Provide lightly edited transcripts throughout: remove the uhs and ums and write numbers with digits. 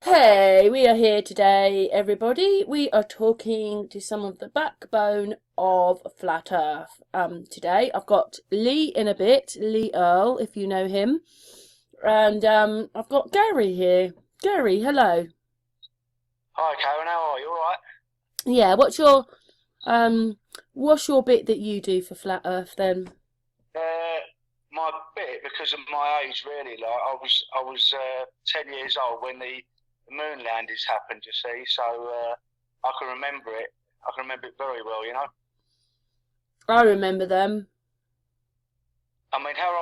Hey, we are here today, everybody. We are talking to some of the backbone of Flat Earth. Today I've got Lee in a bit, Lee Earl, if you know him, and I've got Gary here. Gary, hello. Hi, Karen. How are you? All right? Yeah, what's your bit that you do for Flat Earth then? Uh, my bit, because of my age, really, like I was 10 years old when the moon landings happened. You see, so I can remember it. I can remember it very well. I remember them. I mean, how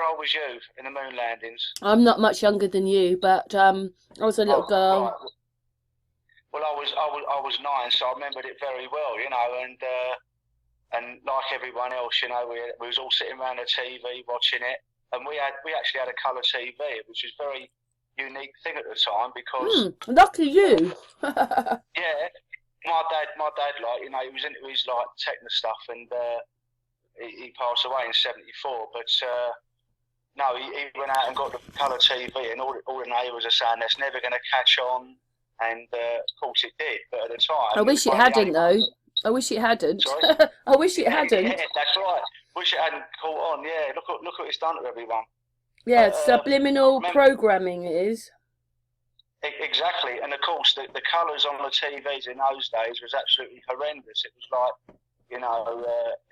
old was you in the moon landings? I'm not much younger than you, but I was a little Oh, girl. right. Well, I was 9, so I remembered it very well. And like everyone else, we was all sitting around the TV watching it, and we actually had a colour TV, which was very unique thing at the time because Lucky you. yeah, my dad, like he was into his like techno stuff, and he passed away in '74. But no, he went out and got the colour TV, and all the neighbours are saying that's never going to catch on, and of course it did. But at the I time, it was wish it one of the hadn't, only though. ones. I wish it hadn't. Sorry. I wish it Yeah, hadn't. yeah, that's right. Wish it hadn't caught on. Yeah, look what it's done to everyone. Yeah, But subliminal remember, programming it is. exactly, and of course the colours on the TVs in those days was absolutely horrendous. It was like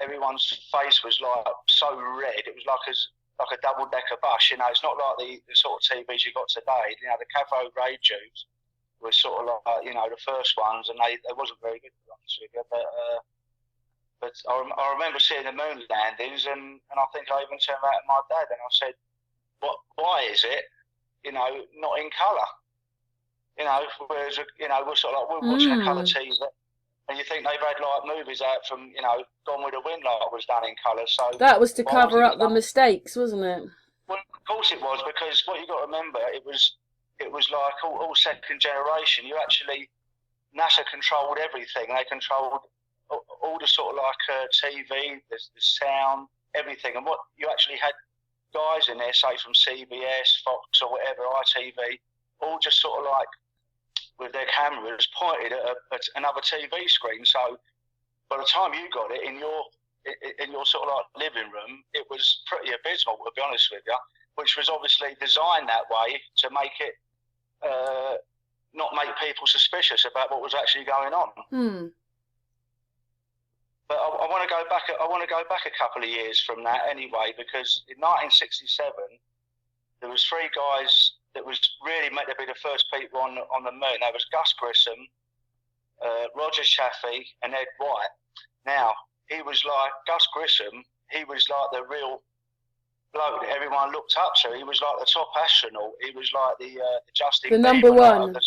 everyone's face was like so red. It was like a double decker bus. It's not like the sort of TVs you got today. The cathode ray tubes were sort of like the first ones, and they wasn't very good, to be honest with you. But I remember seeing the moon landings, and I think I even turned around to my dad and I said, "What? Why is it, not in colour? Whereas we're sort of like we're watching a colour Mm. TV, and you think they've had like movies out from Gone with the Wind like was done in colour. So That was to why cover wasn't it up the done? mistakes, wasn't it? Well, of course it was, because what you got to remember, it was like all second generation. You actually NASA controlled everything. They controlled all the sort of like TV, the sound, everything. And what you actually had guys in there, say from CBS, Fox, or whatever, ITV, all just sort of like with their cameras pointed at another TV screen. So by the time you got it in your sort of like living room, it was pretty abysmal, to be honest with you. Which was obviously designed that way to make it not make people suspicious about what was actually going on. Hmm. But I want to go back. I want to go back a couple of years from that anyway, because in 1967 there was three guys that was really meant to be the first people on the moon. There was Gus Grissom, Roger Chaffee, and Ed White. Now he was like Gus Grissom. He was like the real bloke that everyone looked up to. He was like the top astronaut. He was like the The Justin number Bieber like, of one.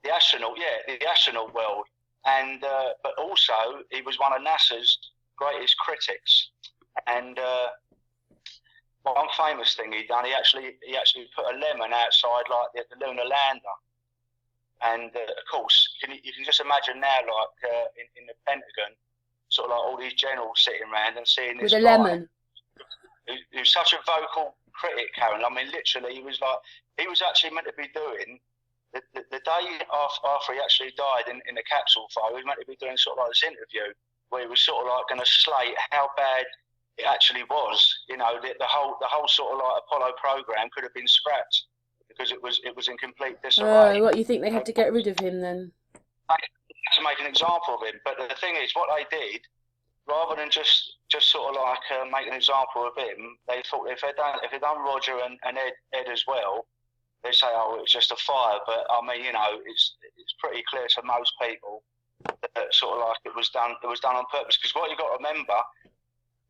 the astronaut, yeah, the astronaut world. And but also he was one of NASA's greatest critics. And one famous thing he done, he actually put a lemon outside like the lunar lander. And of course, you can just imagine now, like in the Pentagon, sort of like all these generals sitting around and seeing With this a guy lemon. who was such a vocal critic, Karen. I mean, literally, he was actually meant to be doing the day after he actually died in the capsule fire. He was meant to be doing sort of like this interview where he was sort of like going to slate how bad it actually was. The whole sort of like Apollo program could have been scrapped because it was in complete disarray. What, you think they You had know, to get rid of him then? to make an example of him. But the thing is, what they did, rather than just sort of like make an example of him, they thought if they done Roger and Ed as well, they say, oh, it was just a fire. But I mean, it's pretty clear to most people that sort of like it was done on purpose. Because what you got to remember,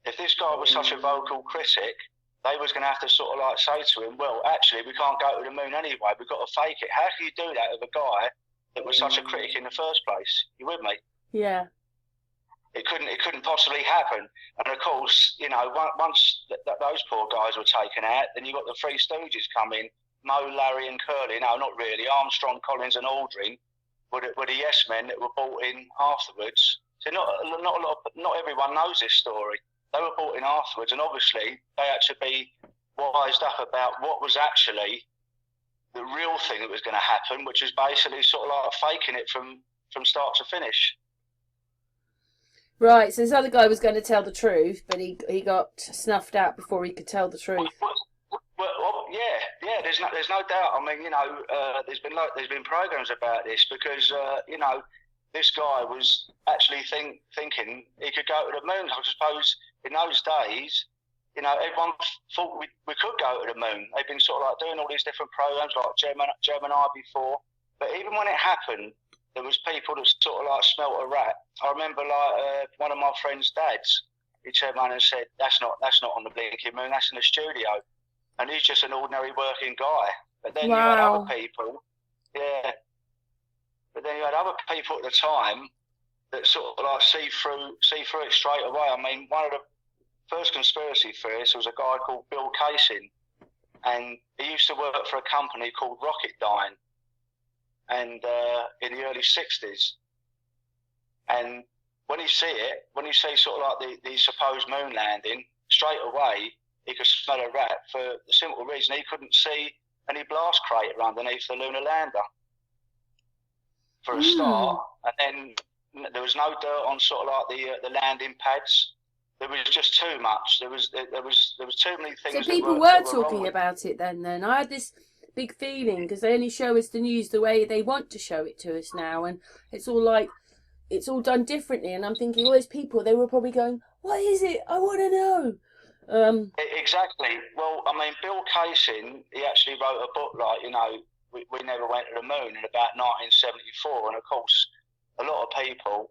if this guy was such a vocal critic, they was going to have to sort of like say to him, well, actually, we can't go to the moon anyway. We've got to fake it. How can you do that with a guy that was such a critic in the first place? You with me? Yeah. It couldn't possibly happen. And of course, once those poor guys were taken out, then you got the Three Stooges coming, Moe, Larry, and Curly. No, not really. Armstrong, Collins, and Aldrin were the yes men that were brought in afterwards. So not everyone knows this story. They were brought in afterwards, and obviously they had to be wised up about what was actually the real thing that was going to happen, which is basically sort of like faking it from start to finish. Right, so this other guy was going to tell the truth, but he got snuffed out before he could tell the truth. Well, yeah. There's no doubt. I mean, there's been programs about this because this guy was actually thinking he could go to the moon. I suppose in those days, everyone thought we could go to the moon. They've been sort of like doing all these different programs like Gemini before, but even when it happened, there was people that sort of like smelt a rat. I remember like one of my friend's dads. He turned around and said, "That's not on the blinking moon. That's in the studio." And he's just an ordinary working guy. But then you had other people, yeah. But then you had other people at the time that sort of like see through it straight away. I mean, one of the first conspiracy theorists was a guy called Bill Casing, and he used to work for a company called Rocketdyne, and in the early '60s. And when you see sort of like the supposed moon landing, straight away he could smell a rat for the simple reason he couldn't see any blast crater underneath the lunar lander, for a start. And then there was no dirt on sort of like the landing pads. There was just too much. There was too many things. So people were talking about it then. I had this big feeling because they only show us the news the way they want to show it to us now, and it's all done differently. And I'm thinking all those people, they were probably going, "What is it? I want to know." Exactly. Well, I mean, Bill Casing, he actually wrote a book like, we never went to the moon in about 1974, and of course, a lot of people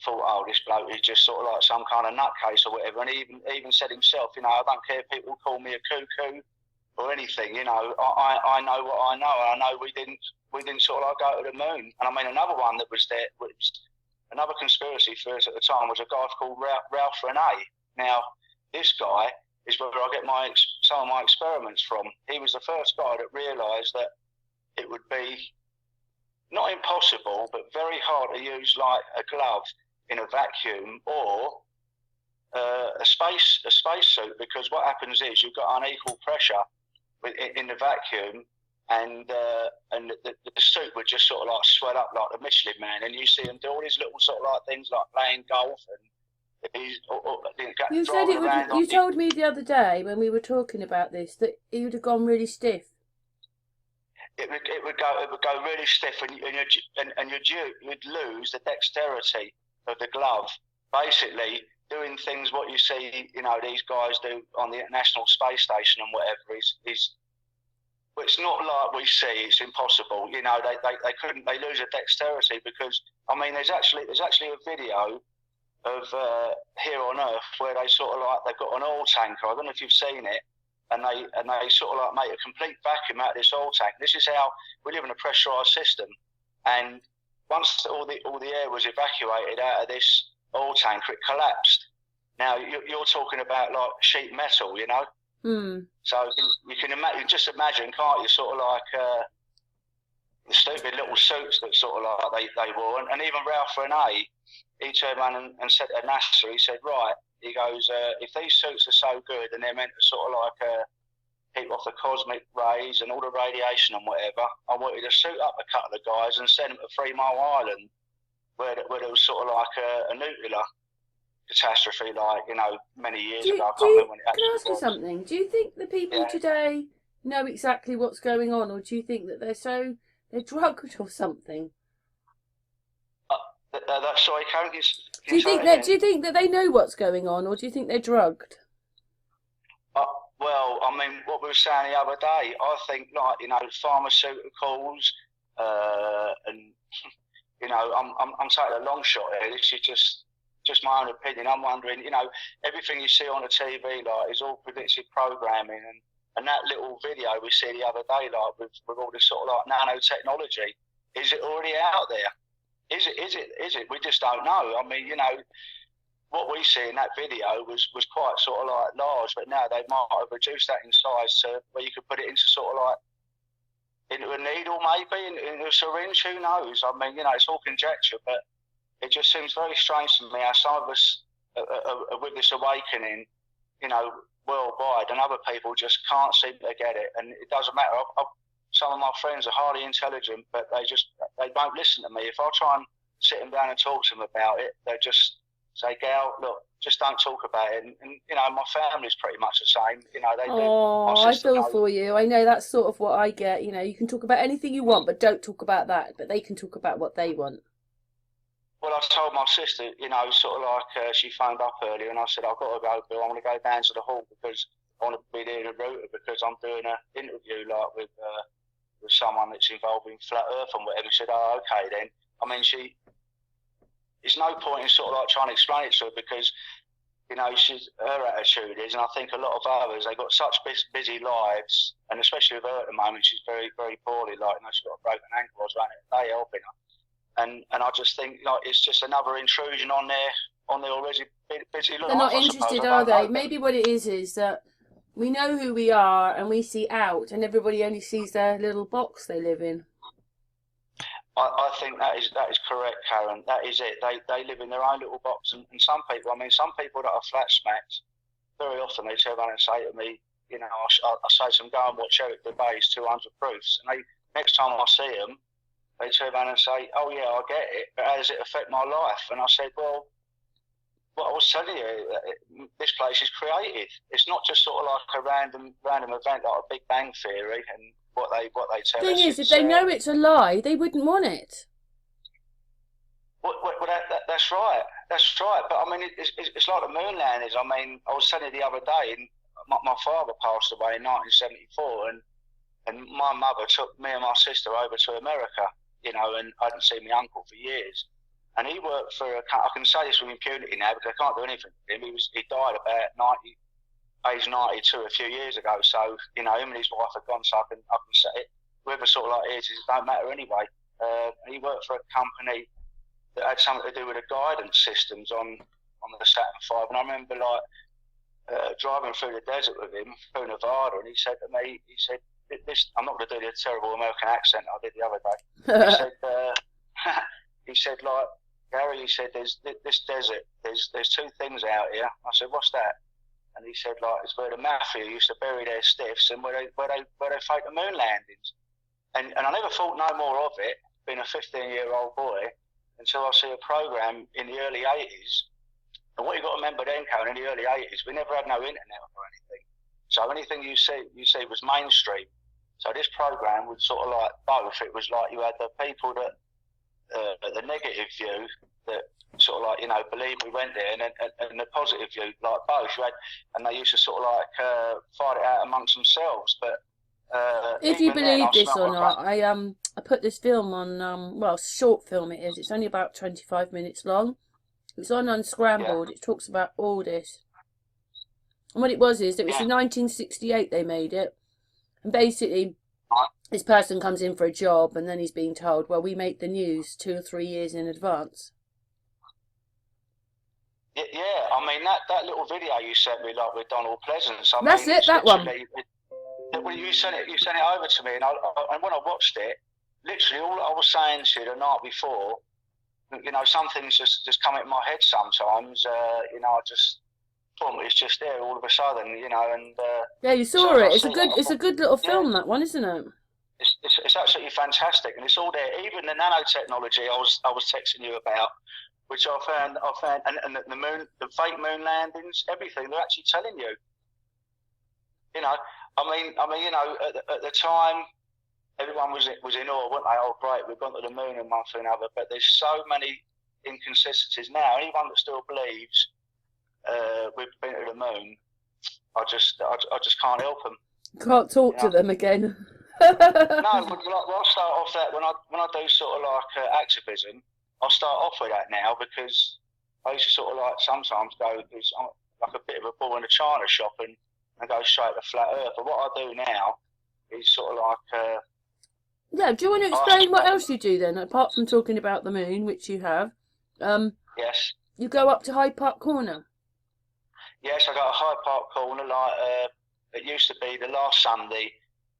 thought, "Oh, this bloke is just sort of like some kind of nutcase or whatever," and he even said himself, "I don't care if people call me a cuckoo or anything. I know what I know, and I know we didn't sort of like go to the moon." And I mean, another one that was there, another conspiracy theorist at the time was a guy called Ralph Renee. Now, this guy is where I get some of my experiments from. He was the first guy that realised that it would be not impossible, but very hard to use like a glove in a vacuum or a space suit, because what happens is you've got unequal pressure in the vacuum, and the suit would just sort of like swell up like the Michelin Man, and you see him do all these little sort of like things like playing golf and. You said it would. You told me the other day when we were talking about this that he would have gone really stiff. It would go really stiff, and you'd lose the dexterity of the glove. Basically, doing things what you see, these guys do on the International Space Station and whatever is. But it's not like we see. It's impossible. They couldn't. They lose their dexterity because I mean, there's actually a video of here on Earth where they sort of like they've got an oil tanker. I don't know if you've seen it, and they sort of like make a complete vacuum out of this oil tank. This is how we live in a pressurized system, and once all the air was evacuated out of this oil tanker, it collapsed. Now you're talking about like sheet metal, So you can imagine, just imagine, can't you? Sort of like the stupid little suits that sort of like they wore, and even Ralph Renee. He turned around and said to NASA, he said, "Right," he goes, "if these suits are so good and they're meant to sort of like keep off the cosmic rays and all the radiation and whatever, I want you to suit up a couple of guys and send them to 3 Mile Island, where there was sort of like a nuclear catastrophe, like, many years ago. I can't remember when it actually was. Can I ask you something? Do you think the people today know exactly what's going on, or do you think that they're drugged or something? Sorry, Karen, do you think that they know what's going on, or do you think they're drugged? Well, I mean, what we were saying the other day, I think like pharmaceuticals, and I'm taking a long shot here. This is just my own opinion. I'm wondering, everything you see on the TV like is all predictive programming, and that little video we see the other day, like with all this sort of like nanotechnology, is it already out there? Is it? We just don't know. I mean, what we see in that video was quite sort of like large, but now they might have reduced that in size to where you could put it into sort of like into a needle, maybe in a syringe. Who knows? I mean, it's all conjecture, but it just seems very strange to me how some of us are with this awakening, worldwide, and other people just can't seem to get it. And it doesn't matter. some of my friends are highly intelligent, but they won't listen to me. If I try and sit them down and talk to them about it, they just say, "Gal, look, just don't talk about it." And you know, my family's pretty much the same. You know, they do. Oh, My I sister feel knows. for you. I know that's sort of what I get. You know, you can talk about anything you want, but don't talk about that. But they can talk about what they want. Well, I told my sister, you know, sort of like she phoned up earlier, and I said, "I've got to go, Bill. I want to go down to the hall because I want to be there to root her because I'm doing an interview like with someone that's involved in flat Earth and whatever." She said, "Oh, okay then." I mean, there's no point in sort of like trying to explain it to her because, you know, her attitude is, and I think a lot of others, they've got such busy lives, and especially with her at the moment, she's very, very poorly. Like, you know, she's got a broken ankle. I was running a day helping her. And I just think like it's just another intrusion on their already busy life. They're not I suppose. interested, I are don't know. they? Maybe what it is that we know who we are and we see out, and everybody only sees their little box they live in. I think that is correct, Karen. That is it. They live in their own little box, and some people. I mean, some people that are flat smacked, very often they turn around and say to me, you know, I say to them, go and watch Eric Debay's 200 Proofs, and next time I see them, they turn around and say, "Oh yeah, I get it, but how does it affect my life?" And I said, "Well, what I was telling you, this place is created. It's not just sort of like a random event like a Big Bang Theory and what they tell us." Thing is, if they know it's a lie, they wouldn't want it. Well, that's right. That's right. But I mean, it's like the moon landings. I mean, I was telling you the other day, and my father passed away in 1974, and my mother took me and my sister over to America. You know, and I hadn't seen my uncle for years. And he worked for I can say this with impunity now because I can't do anything for him. He died about age 92 a few years ago. So, you know, him and his wife had gone, so I can say it. Whoever sort of like it don't matter anyway. He worked for a company that had something to do with the guidance systems on the Saturn V. And I remember like driving through the desert with him through Nevada, and he said to me, this, I'm not going to do the terrible American accent I did the other day. He said, like, "Gary," he said, "there's this desert. There's two things out here." I said, "What's that?" And he said, like, "It's where the mafia used to bury their stiffs and where they fake the moon landings." And I never thought no more of it, being a 15-year-old boy, until I see a program in the early 80s. And what you got to remember then, Karen, in the early 80s, we never had no internet or anything. So anything you see was mainstream. So this program was sort of like both. It was like you had the people that the negative view that sort of like, you know, believe we went there, and the positive view, like both. You had, and they used to sort of like fight it out amongst themselves. But If you believe this or not, I put this film on well, short film it is. It's only about 25 minutes long. It's on Unscrambled. Yeah. It talks about all this. And what it was is, it was in 1968 they made it. And basically, this person comes in for a job and then he's being told, well, we make the news 2 or 3 years in advance. Yeah, I mean, that little video you sent me, like with Donald Pleasance. That's it, that one. Well, you sent it over to me, and when I watched it, literally all I was saying to you the night before, you know, some things just come into my head sometimes. You know, I just thought it's just there all of a sudden, you know, and yeah, you saw it. It's a good little film, that one, isn't it? It's absolutely fantastic, and it's all there. Even the nanotechnology I was texting you about, which I found, and the moon, the fake moon landings, everything. They're actually telling you. You know, I mean, you know, at the time, everyone was in awe, weren't they? Oh, great, we've gone to the moon and one thing or another. But there's so many inconsistencies now. Anyone that still believes we've been to the moon, I just can't help them. Can't talk to them again. No, I'll start off that when I do sort of like activism. I'll start off with that now because I used to sort of like sometimes go like a bit of a bull in a china shop and go straight to flat Earth. But what I do now is sort of like. Yeah, do you want to explain what else you do then, apart from talking about the moon, which you have? Yes. You go up to Hyde Park Corner. Yes, I got a Hyde Park Corner. Like it used to be the last Sunday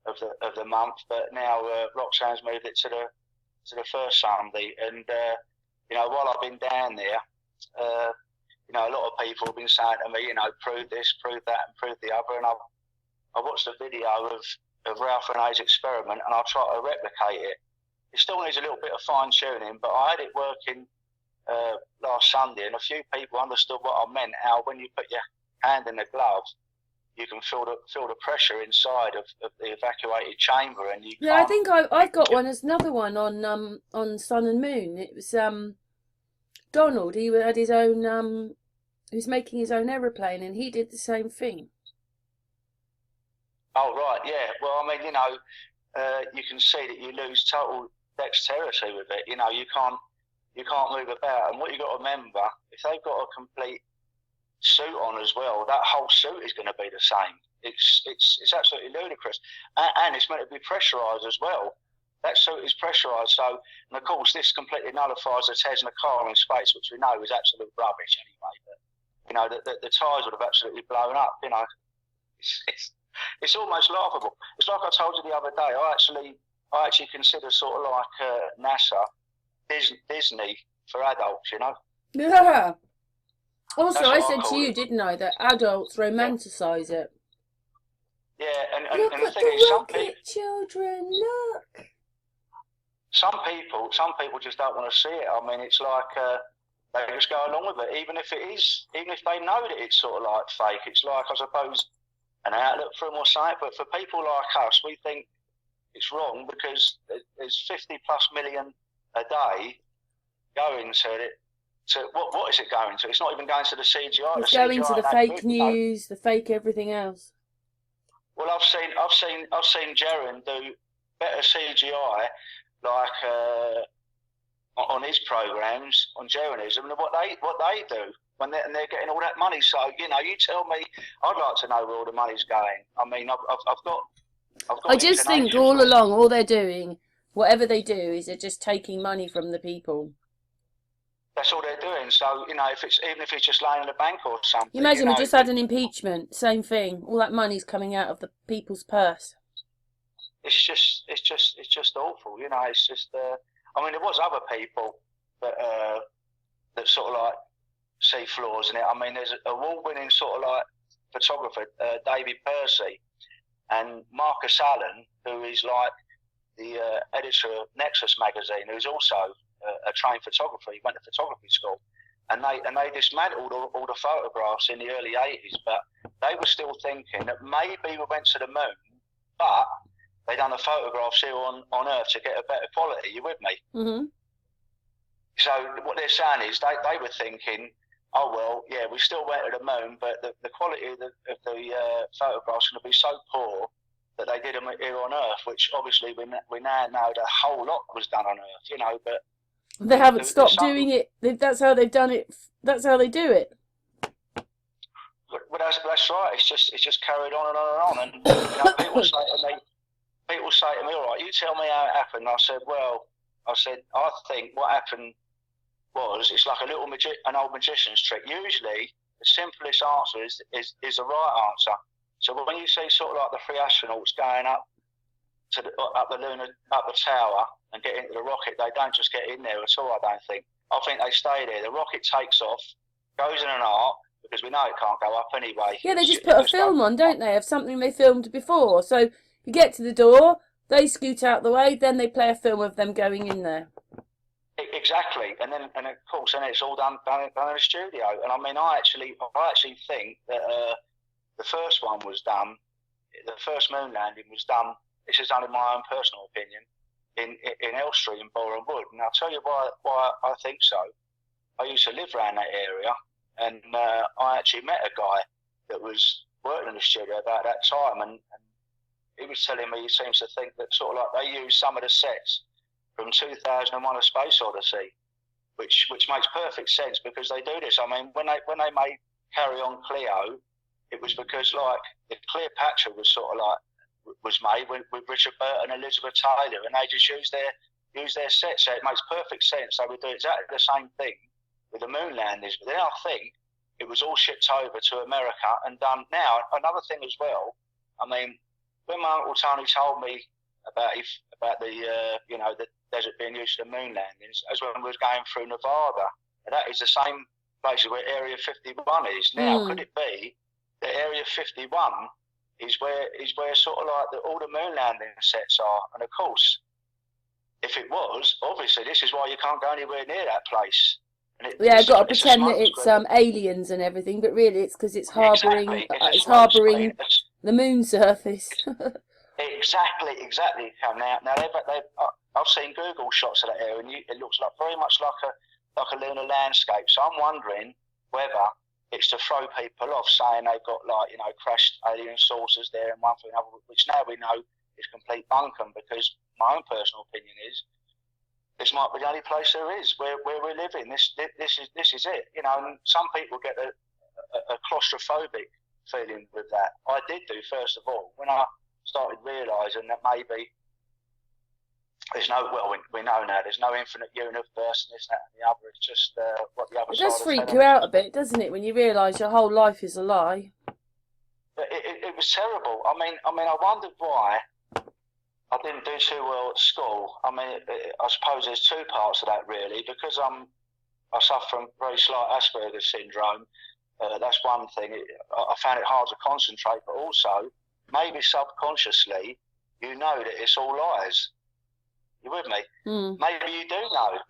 of the month, but now Roxanne's moved it to the first Sunday. And you know, while I've been down there, you know, a lot of people have been saying to me, you know, prove this, prove that, and prove the other. And I watched a video of Ralph Renee's experiment, and I'll try to replicate it. It still needs a little bit of fine tuning, but I had it working last Sunday, and a few people understood what I meant. How when you put your hand in the glove, you can feel the pressure inside of the evacuated chamber, and you Yeah, can't. I think I've got one. There's another one on Sun and Moon. It was Donald. He had his own he was making his own aeroplane, and he did the same thing. Oh right, yeah. Well, I mean, you know, you can see that you lose total dexterity with it. You know, you can't move about. And what you got to remember, if they've got a complete suit on as well, that whole suit is going to be the same. It's absolutely ludicrous, and it's meant to be pressurised as well. That suit is pressurised, so, and of course this completely nullifies the tears in the car in space, which we know is absolute rubbish anyway. But you know, the tyres would have absolutely blown up. You know, it's almost laughable. It's like I told you the other day. I actually consider sort of like NASA Disney for adults. You know. Yeah. Also, I That's what said to call you, it. didn't I, that adults romanticise it. Yeah, and Look the at thing the is, rocket, children, look. some people just don't want to see it. I mean, it's like they just go along with it, even if they know that it's sort of like fake. It's like, I suppose, an outlet for them or something. But for people like us, we think it's wrong because there's 50+ million a day going to it. So what is it going to? It's not even going to the CGI. It's the going CGI to the fake news, the fake everything else. Well, I've seen Jaren do better CGI, like on his programs on Jeranism than what they do when they're getting all that money. So you know, you tell me. I'd like to know where all the money's going. I mean, I've got. I just think all along, all they're doing, whatever they do, is they're just taking money from the people. That's all they're doing. So you know, even if it's just laying in the bank or something. You imagine we just had an impeachment, same thing. All that money's coming out of the people's purse. It's just awful. You know, it's just. I mean, there was other people that sort of like see flaws in it. I mean, there's an award-winning sort of like photographer, David Percy, and Marcus Allen, who is like the editor of Nexus magazine, who's also a trained photographer. He went to photography school, and they dismantled all the photographs in the early 80s. But they were still thinking that maybe we went to the moon, but they done the photographs here on Earth to get a better quality. You with me? Mm-hmm. So what they're saying is they were thinking, oh well, yeah, we still went to the moon, but the quality of the photographs is going to be so poor that they did them here on Earth, which obviously we now know the whole lot was done on Earth, you know, but they haven't stopped doing it. That's how they've done it. That's how they do it. But that's right. It's just carried on and on and on. And you know, people say to me, all right, you tell me how it happened. I said, I think what happened was, it's like an old magician's trick. Usually, the simplest answer is the right answer. So when you see sort of like the 3 astronauts going up the tower and get into the rocket, they don't just get in there at all. I don't think. I think they stay there. The rocket takes off, goes in an arc, because we know it can't go up anyway. Yeah, they just put a film on, don't they, of something they filmed before. So you get to the door, they scoot out the way, then they play a film of them going in there. Exactly, and of course, it's all done in a studio. And I mean, I actually think that the first one was done. The first moon landing was done. This is only my own personal opinion. In Elstree in Boreham Wood, and I'll tell you why I think so. I used to live around that area, and I actually met a guy that was working in the studio about that time, and he was telling me he seems to think that sort of like they use some of the sets from 2001: A Space Odyssey, which makes perfect sense because they do this. I mean, when they made Carry On Cleo, it was because like the Cleopatra was sort of like was made with Richard Burton and Elizabeth Taylor, and they just use their set, so it makes perfect sense. They would do exactly the same thing with the moon landings, but then I think it was all shipped over to America and done. Now, another thing as well, I mean, when my Uncle Tony told me about the the desert being used for the moon landings, as when we was going through Nevada, and that is the same place where Area 51 is. Now, could it be that Area 51 is where sort of like all the moon landing sets are. And of course, if it was, obviously this is why you can't go anywhere near that place. Yeah, got to pretend that it's aliens and everything, but really it's because it's harbouring the moon surface. Exactly. Now I've seen Google shots of that area, and it looks like very much like a lunar landscape. So I'm wondering whether it's to throw people off, saying they've got crashed alien saucers there and one thing and another, which now we know is complete bunkum. Because my own personal opinion is this might be the only place there is where we're living. This is it. And some people get a claustrophobic feeling with that. I did do, first of all, when I started realising that maybe there's we know now there's no infinite universe and this, that and the other. It's just what the other side. It does freak you out a bit, doesn't it, when you realise your whole life is a lie? It was terrible. I mean, I wondered why I didn't do too well at school. I mean, I suppose there's two parts of that really, because I suffer from very slight Asperger's syndrome. That's one thing. I found it hard to concentrate, but also maybe subconsciously you know that it's all lies. You with me? Maybe you do know,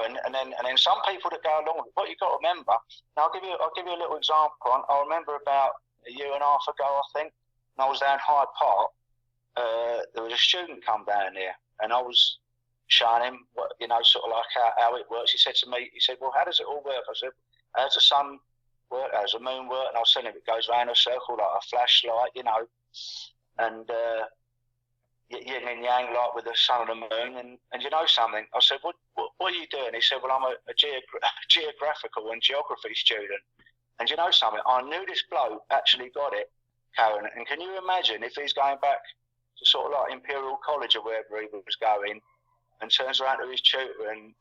and then some people that go along with it. What you've got to remember. Now I'll give you a little example. I remember about a year and a half ago, I think, and I was down Hyde Park. There was a student come down there, and I was showing him what, sort of like how it works. He said to me, "Well, how does it all work?" I said, "How does the sun work? How does the moon work?" And I was telling him it goes around a circle like a flashlight, and yin and yang, like with the sun and the moon. And you know something? I said, what are you doing? He said, "Well, I'm a geographical and geography student." And you know something? I knew this bloke actually got it, Karen. And can you imagine if he's going back to sort of like Imperial College or wherever he was going, and turns around to his tutor and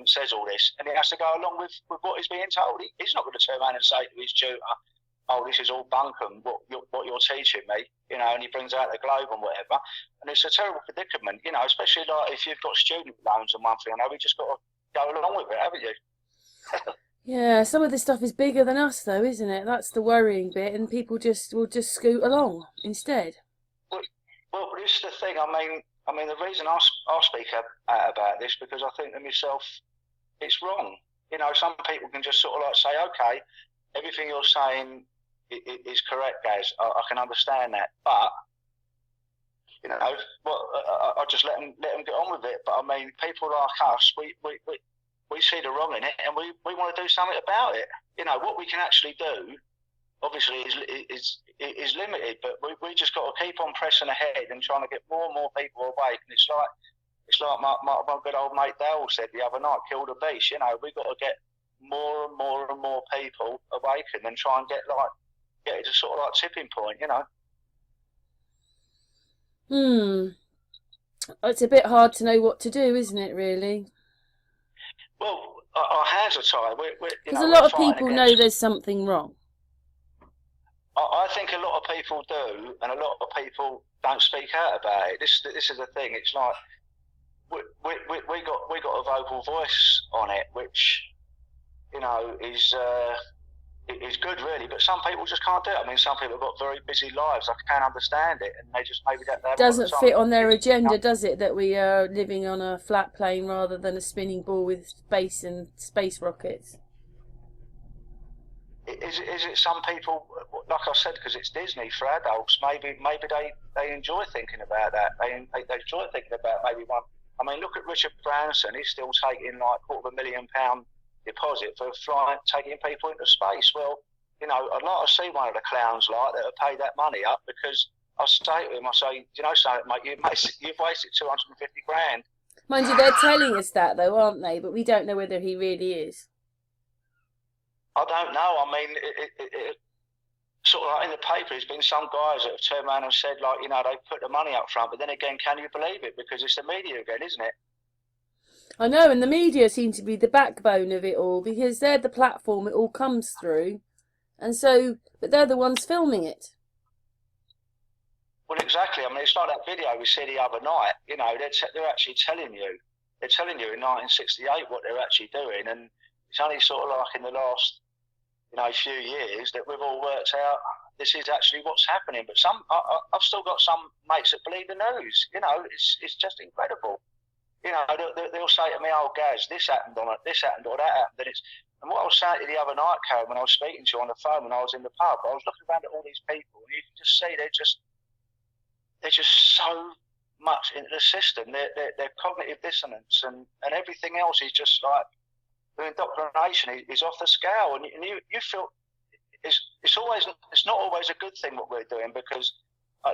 says all this, and he has to go along with what he's being told? He's not going to turn around and say to his tutor, "Oh, this is all bunkum, what you're teaching me," and he brings out the globe and whatever. And it's a terrible predicament, especially like if you've got student loans and one thing. We just got to go along with it, haven't you? Yeah, some of this stuff is bigger than us, though, isn't it? That's the worrying bit, and people will just scoot along instead. Well, this is the thing. I mean, the reason I speak out about this, because I think to myself, it's wrong. Some people can just sort of like say, "Okay, everything you're saying is correct, guys. I can understand that, but I just let them get on with it." But I mean, people like us, we see the wrong in it, and we want to do something about it. What we can actually do, obviously, is limited, but we just got to keep on pressing ahead and trying to get more and more people awake. And it's like my good old mate Dale said the other night, "Kill the beast." We've got to get more and more and more people awakened and try and get it to sort of like tipping point. It's a bit hard to know what to do, isn't it, really? Well, our hands are tied. Because a lot of people know there's something wrong. I think a lot of people do, and a lot of people don't speak out about it. This is the thing. It's like we got a vocal voice on it, which is good, really. But some people just can't do it. I mean, some people have got very busy lives. I can't understand it, and they just maybe that doesn't fit on their agenda, does it? That we are living on a flat plane rather than a spinning ball with space and space rockets. Is it some people, like I said, because it's Disney for adults? Maybe they enjoy thinking about that. They enjoy thinking about maybe one. I mean, look at Richard Branson. He's still taking like £250,000 deposit for taking people into space. Well, I'd like to see one of the clowns like that have paid that money up, because I say to him, something, mate, you've wasted $250,000. Mind you, they're telling us that though, aren't they? But we don't know whether he really is. I don't know. I mean, it sort of like in the paper, there's been some guys that have turned around and said, like, they put the money up front. But then again, can you believe it? Because it's the media again, isn't it? I know, and the media seem to be the backbone of it all, because they're the platform it all comes through. And so, but they're the ones filming it. Well, exactly. I mean, it's like that video we see the other night. They're actually telling you. They're telling you in 1968 what they're actually doing. And it's only sort of like in the last, few years that we've all worked out this is actually what's happening. But I've still got some mates that believe the news. You know, it's just incredible. You know, they'll say to me, "Oh, Gaz, this happened or that happened." And what I was saying to you the other night, Karen, when I was speaking to you on the phone when I was in the pub, I was looking around at all these people, and you can just see they're just so much into the system. Their cognitive dissonance and everything else is just like the indoctrination is off the scale, and you feel it's not always a good thing what we're doing, because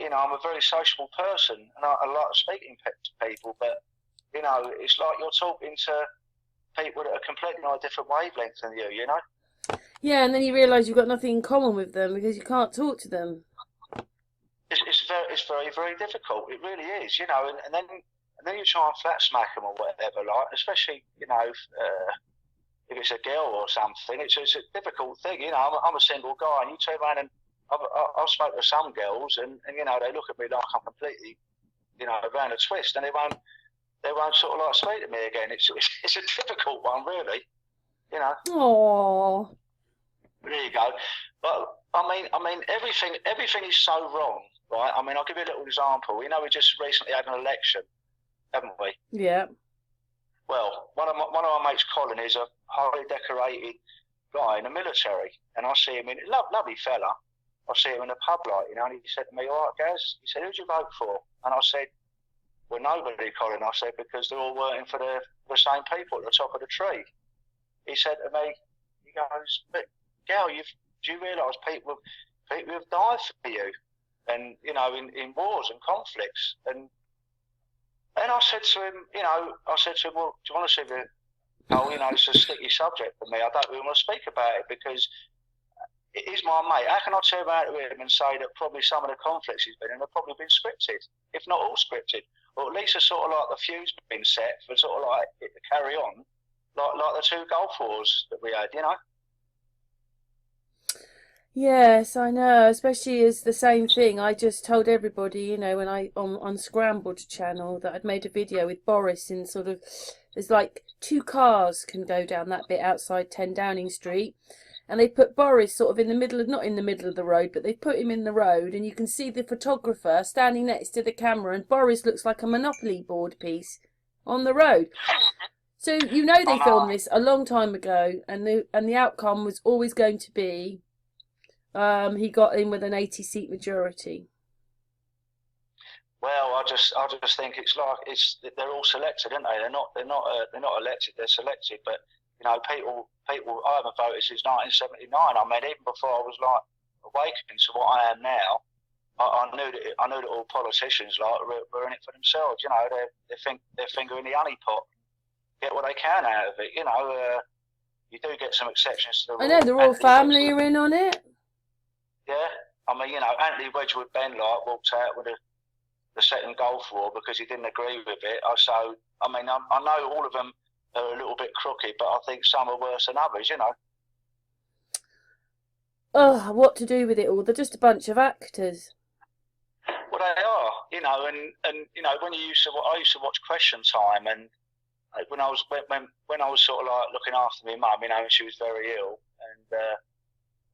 you know, I'm a very sociable person and I like speaking to people, but you know, it's like you're talking to people that are completely on a different wavelength than you, you know? Yeah, and then you realise you've got nothing in common with them because you can't talk to them. It's very, very difficult. It really is, you know, and then you try and flat smack them or whatever, like, especially, you know, if it's a girl or something, it's a difficult thing, you know. I'm a single guy, and you turn around and I've spoken to some girls, and you know, they look at me like I'm completely, you know, around a twist, and they won't sort of like speak to me again. It's a difficult one, really, you know. Aww. There you go. But I mean, everything is so wrong, right? I mean, I'll give you a little example. You know, we just recently had an election, haven't we? Yeah. Well, one of my mates, Colin, is a highly decorated guy in the military, and I see him lovely fella. I see him in a pub, like, you know, and he said to me, "All right, Gaz," he said, "who'd you vote for?" And I said, "Well, nobody, Colin." I said, "Because they're all working for the same people at the top of the tree." He said to me, he goes, "But Gal, do you realise people have died for you, and you know, in wars and conflicts?" And I said to him, "Well, do you want to see the? Oh, you know, it's a sticky subject for me. I don't really want to speak about it because it is my mate. How can I turn around to him and say that probably some of the conflicts he's been in have probably been scripted, if not all scripted, or at least a sort of like the fuse been set for sort of like it to carry on, like the two Gulf Wars that we had, you know?" Yes, I know, especially as the same thing. I just told everybody, you know, when on Scrambled channel that I'd made a video with Boris in sort of, there's like 2 cars can go down that bit outside 10 Downing Street, and they put Boris sort of in the middle of, not in the middle of the road, but they put him in the road, and you can see the photographer standing next to the camera, and Boris looks like a Monopoly board piece on the road. So you know they filmed this a long time ago, and the outcome was always going to be he got in with an 80-seat majority. Well, I just think it's like they're all selected, aren't they? They're not elected. They're selected. But you know, people. I haven't voted since 1979. I mean, even before I was like awakening to what I am now, I knew that all politicians like were in it for themselves. You know, they're finger in the honey pot, get what they can out of it. You know, you do get some exceptions to the rule. I know the royal family are in on it. Yeah, I mean, you know, Anthony Wedgwood Benlight walked out with the second Gulf War because he didn't agree with it. So, I mean, I know all of them are a little bit crooked, but I think some are worse than others, you know. Oh, what to do with it all? They're just a bunch of actors. Well, they are, you know, and you know, I used to watch Question Time, and when I was sort of like looking after my mum, you know, and she was very ill,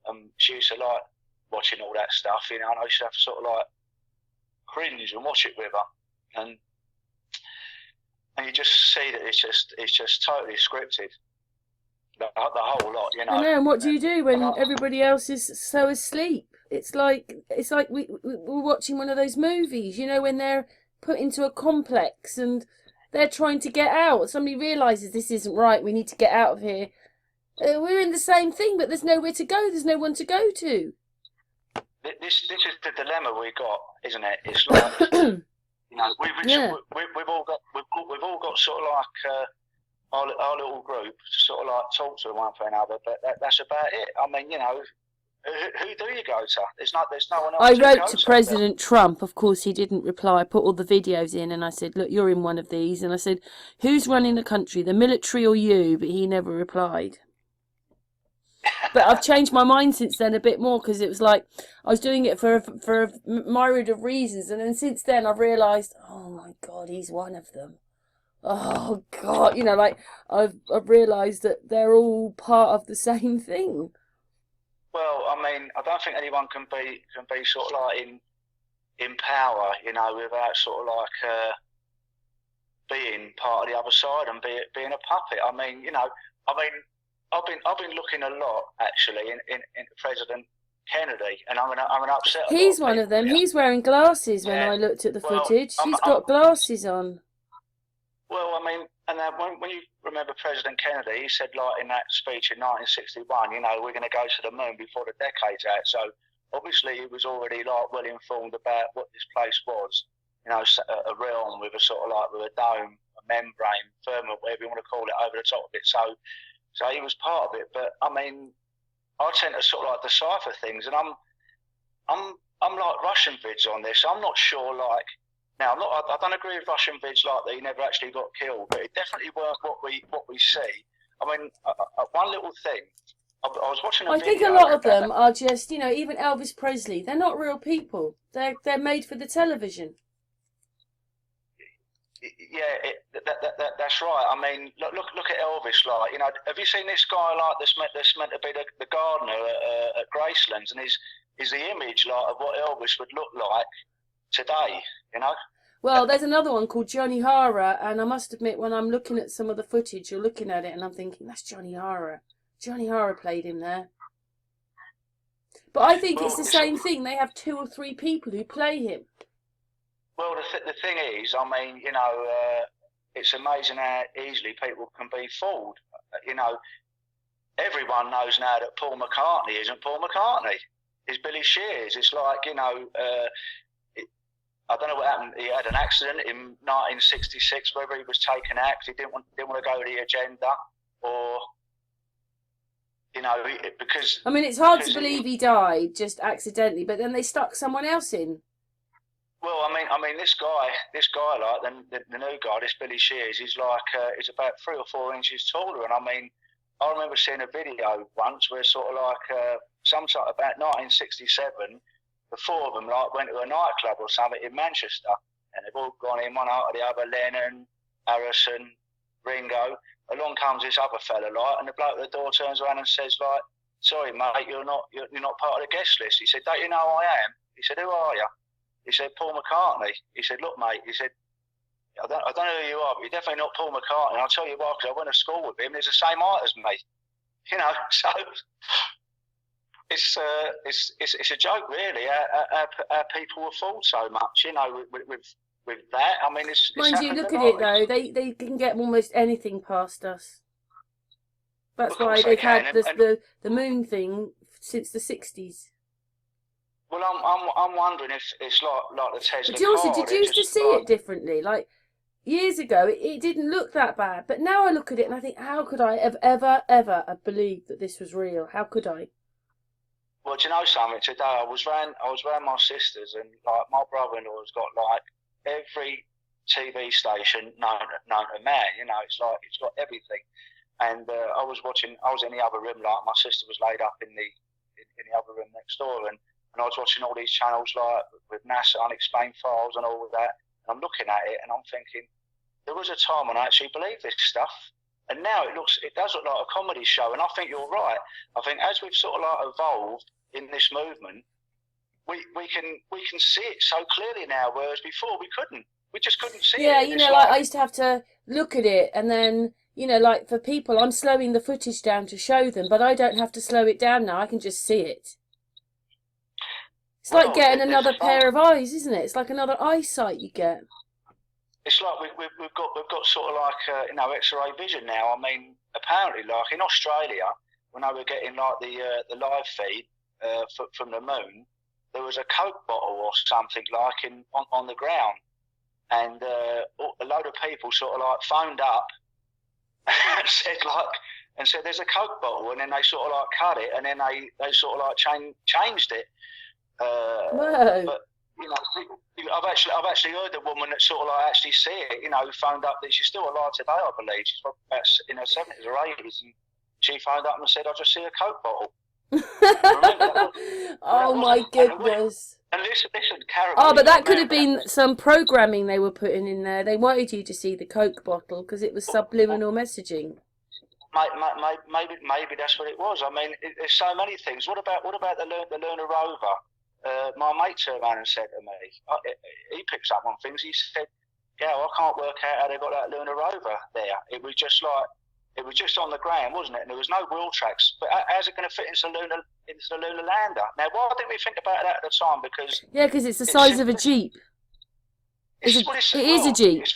and she used to like watching all that stuff, you know, and I used to have to sort of like cringe and watch it with her, and you just see that it's just totally scripted, the whole lot, you know. I know, and what do you do when everybody else is so asleep? It's like we're watching one of those movies, you know, when they're put into a complex and they're trying to get out. Somebody realises this isn't right, we need to get out of here. We're in the same thing, but there's nowhere to go, there's no one to go to. This is the dilemma we got, isn't it? It's like you know, we've all got sort of like our little group to sort of like talk to one for another, but that's about it. I mean, you know, who do you go to? There's no one else. I wrote to President Trump. Of course, he didn't reply. I put all the videos in, and I said, "Look, you're in one of these." And I said, "Who's running the country, the military or you?" But he never replied. But I've changed my mind since then a bit more, because it was like I was doing it for a myriad of reasons, and then since then I've realised, oh my God, he's one of them. Oh God, you know, like I've realised that they're all part of the same thing. Well, I mean, I don't think anyone can be sort of like in power, you know, without sort of like being part of the other side and being a puppet. I mean, you know, I mean, I've been looking a lot actually in President Kennedy, and I'm gonna upset a lot He's of one people of them. here. He's wearing glasses when Yeah. I looked at the Well, footage. He's I'm got glasses on. Well, I mean, and when you remember President Kennedy, he said, like in that speech in 1961, you know, we're going to go to the moon before the decade's out. So obviously he was already like well informed about what this place was. You know, a realm with a sort of like with a dome, a membrane, firmament, whatever you want to call it, over the top of it. So he was part of it. But I mean, I tend to sort of like decipher things, and I'm like Russian vids on this. I'm not sure like. Now, I don't agree with Russian vids like that he never actually got killed, but it definitely weren't what we see. I mean, one little thing. I was watching a video. I think a lot of them are just, you know, even Elvis Presley. They're not real people. They're made for the television. Yeah, that's right. I mean, look at Elvis. Like, you know, have you seen this guy like that's meant to be the gardener at Gracelands, and is the image like of what Elvis would look like today? You know. Well, there's another one called Johnny Hara, and I must admit, when I'm looking at some of the footage, you're looking at it, and I'm thinking, that's Johnny Hara. Johnny Hara played him there. But I think it's the same thing. They have 2 or 3 people who play him. Well, the thing is, I mean, you know, it's amazing how easily people can be fooled. You know, everyone knows now that Paul McCartney isn't Paul McCartney. It's Billy Shears. It's like, you know, I don't know what happened. He had an accident in 1966, whether he was taken out because he didn't want to go to the agenda, or you know, because. I mean, it's hard to believe he died just accidentally, but then they stuck someone else in. Well, I mean, this guy, like the new guy, this Billy Shears, he's like he's about 3 or 4 inches taller, and I mean, I remember seeing a video once where sort of like sometime about 1967. The 4 of them like went to a nightclub or something in Manchester, and they've all gone in one after the other. Lennon, Harrison, Ringo. Along comes this other fella, like, and the bloke at the door turns around and says, like, "Sorry, mate, you're not part of the guest list." He said, "Don't you know who I am?" He said, "Who are you?" He said, "Paul McCartney." He said, "Look, mate," he said, I don't know who you are, but you're definitely not Paul McCartney. And I'll tell you why, because I went to school with him. He's the same height as me, you know. So. It's a joke, really. How people are fooled so much, you know, with that. I mean, it's mind you, look at it though. They can get almost anything past us. That's why they've had the moon thing since the 60s. Well, I'm wondering if it's like the Tesla car. Also, did you used to see like... it differently? Like years ago, it didn't look that bad, but now I look at it and I think, how could I have ever have believed that this was real? How could I? Well, do you know something? Today I was round my sister's, and like my brother-in-law's got like every TV station known to man. You know, it's got everything. And I was in the other room, like my sister was laid up in the other room next door, and I was watching all these channels like with NASA Unexplained Files and all of that. And I'm looking at it and I'm thinking, there was a time when I actually believed this stuff. And now it does look like a comedy show, and I think you're right. I think as we've sort of like evolved in this movement, we can see it so clearly now, whereas before we couldn't. We just couldn't see it. Yeah, you know, like I used to have to look at it, and then, you know, like for people, I'm slowing the footage down to show them, but I don't have to slow it down now. I can just see it. It's like getting another pair of eyes, isn't it? It's like another eyesight you get. It's like we've got sort of like you know, X-ray vision now. I mean, apparently, like in Australia, when they were getting like the live feed from the moon, there was a Coke bottle or something like on the ground, and a load of people sort of like phoned up and said there's a Coke bottle, and then they sort of like cut it, and then they sort of like changed it. Whoa. But you know, I've actually heard a woman that sort of like actually see it. You know, phoned up that she's still alive today, I believe. She's about in her 70s or 80s, and she phoned up and said, "I just see a Coke bottle." Oh my goodness. And listen, Karen. Oh, but that could have been some programming they were putting in there. They wanted you to see the Coke bottle because it was subliminal messaging. Maybe that's what it was. I mean, there's so many things. What about the lunar rover? My mate turned around and said to me, he picks up on things. He said, "Gal, I can't work out how they got that lunar rover there. It was just on the ground, wasn't it? And there was no wheel tracks. But how's it going to fit into the lunar lander? Now, why didn't we think about that at the time? Because it's the size of a Jeep. It is a Jeep. It's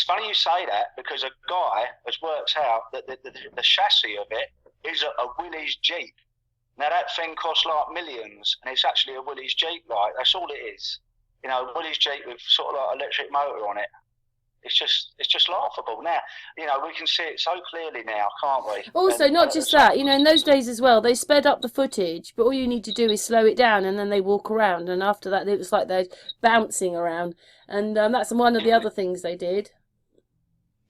funny you say that, because a guy has worked out that the chassis of it is a Willys Jeep. Now that thing costs like millions, and it's actually a Willys Jeep. Like, that's all it is. You know, Willys Jeep with sort of like electric motor on it. It's just laughable now. You know, we can see it so clearly now, can't we? Also, not just that. You know, in those days as well, they sped up the footage, but all you need to do is slow it down, and then they walk around, and after that, it was like they're bouncing around, and that's one of the other things they did.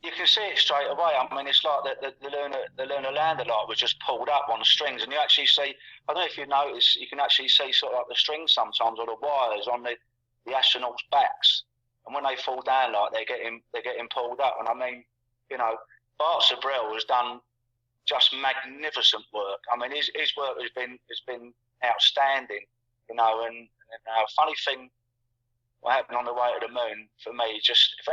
You can see it straight away. I mean, it's like the lunar lander light was just pulled up on the strings, and you actually see. I don't know if you notice, you can actually see sort of like the strings sometimes, or the wires on the astronauts' backs. And when they fall down, like they're getting pulled up. And I mean, you know, Bart Sabrell has done just magnificent work. I mean, his work has been outstanding. You know, and funny thing, what happened on the way to the moon for me, just if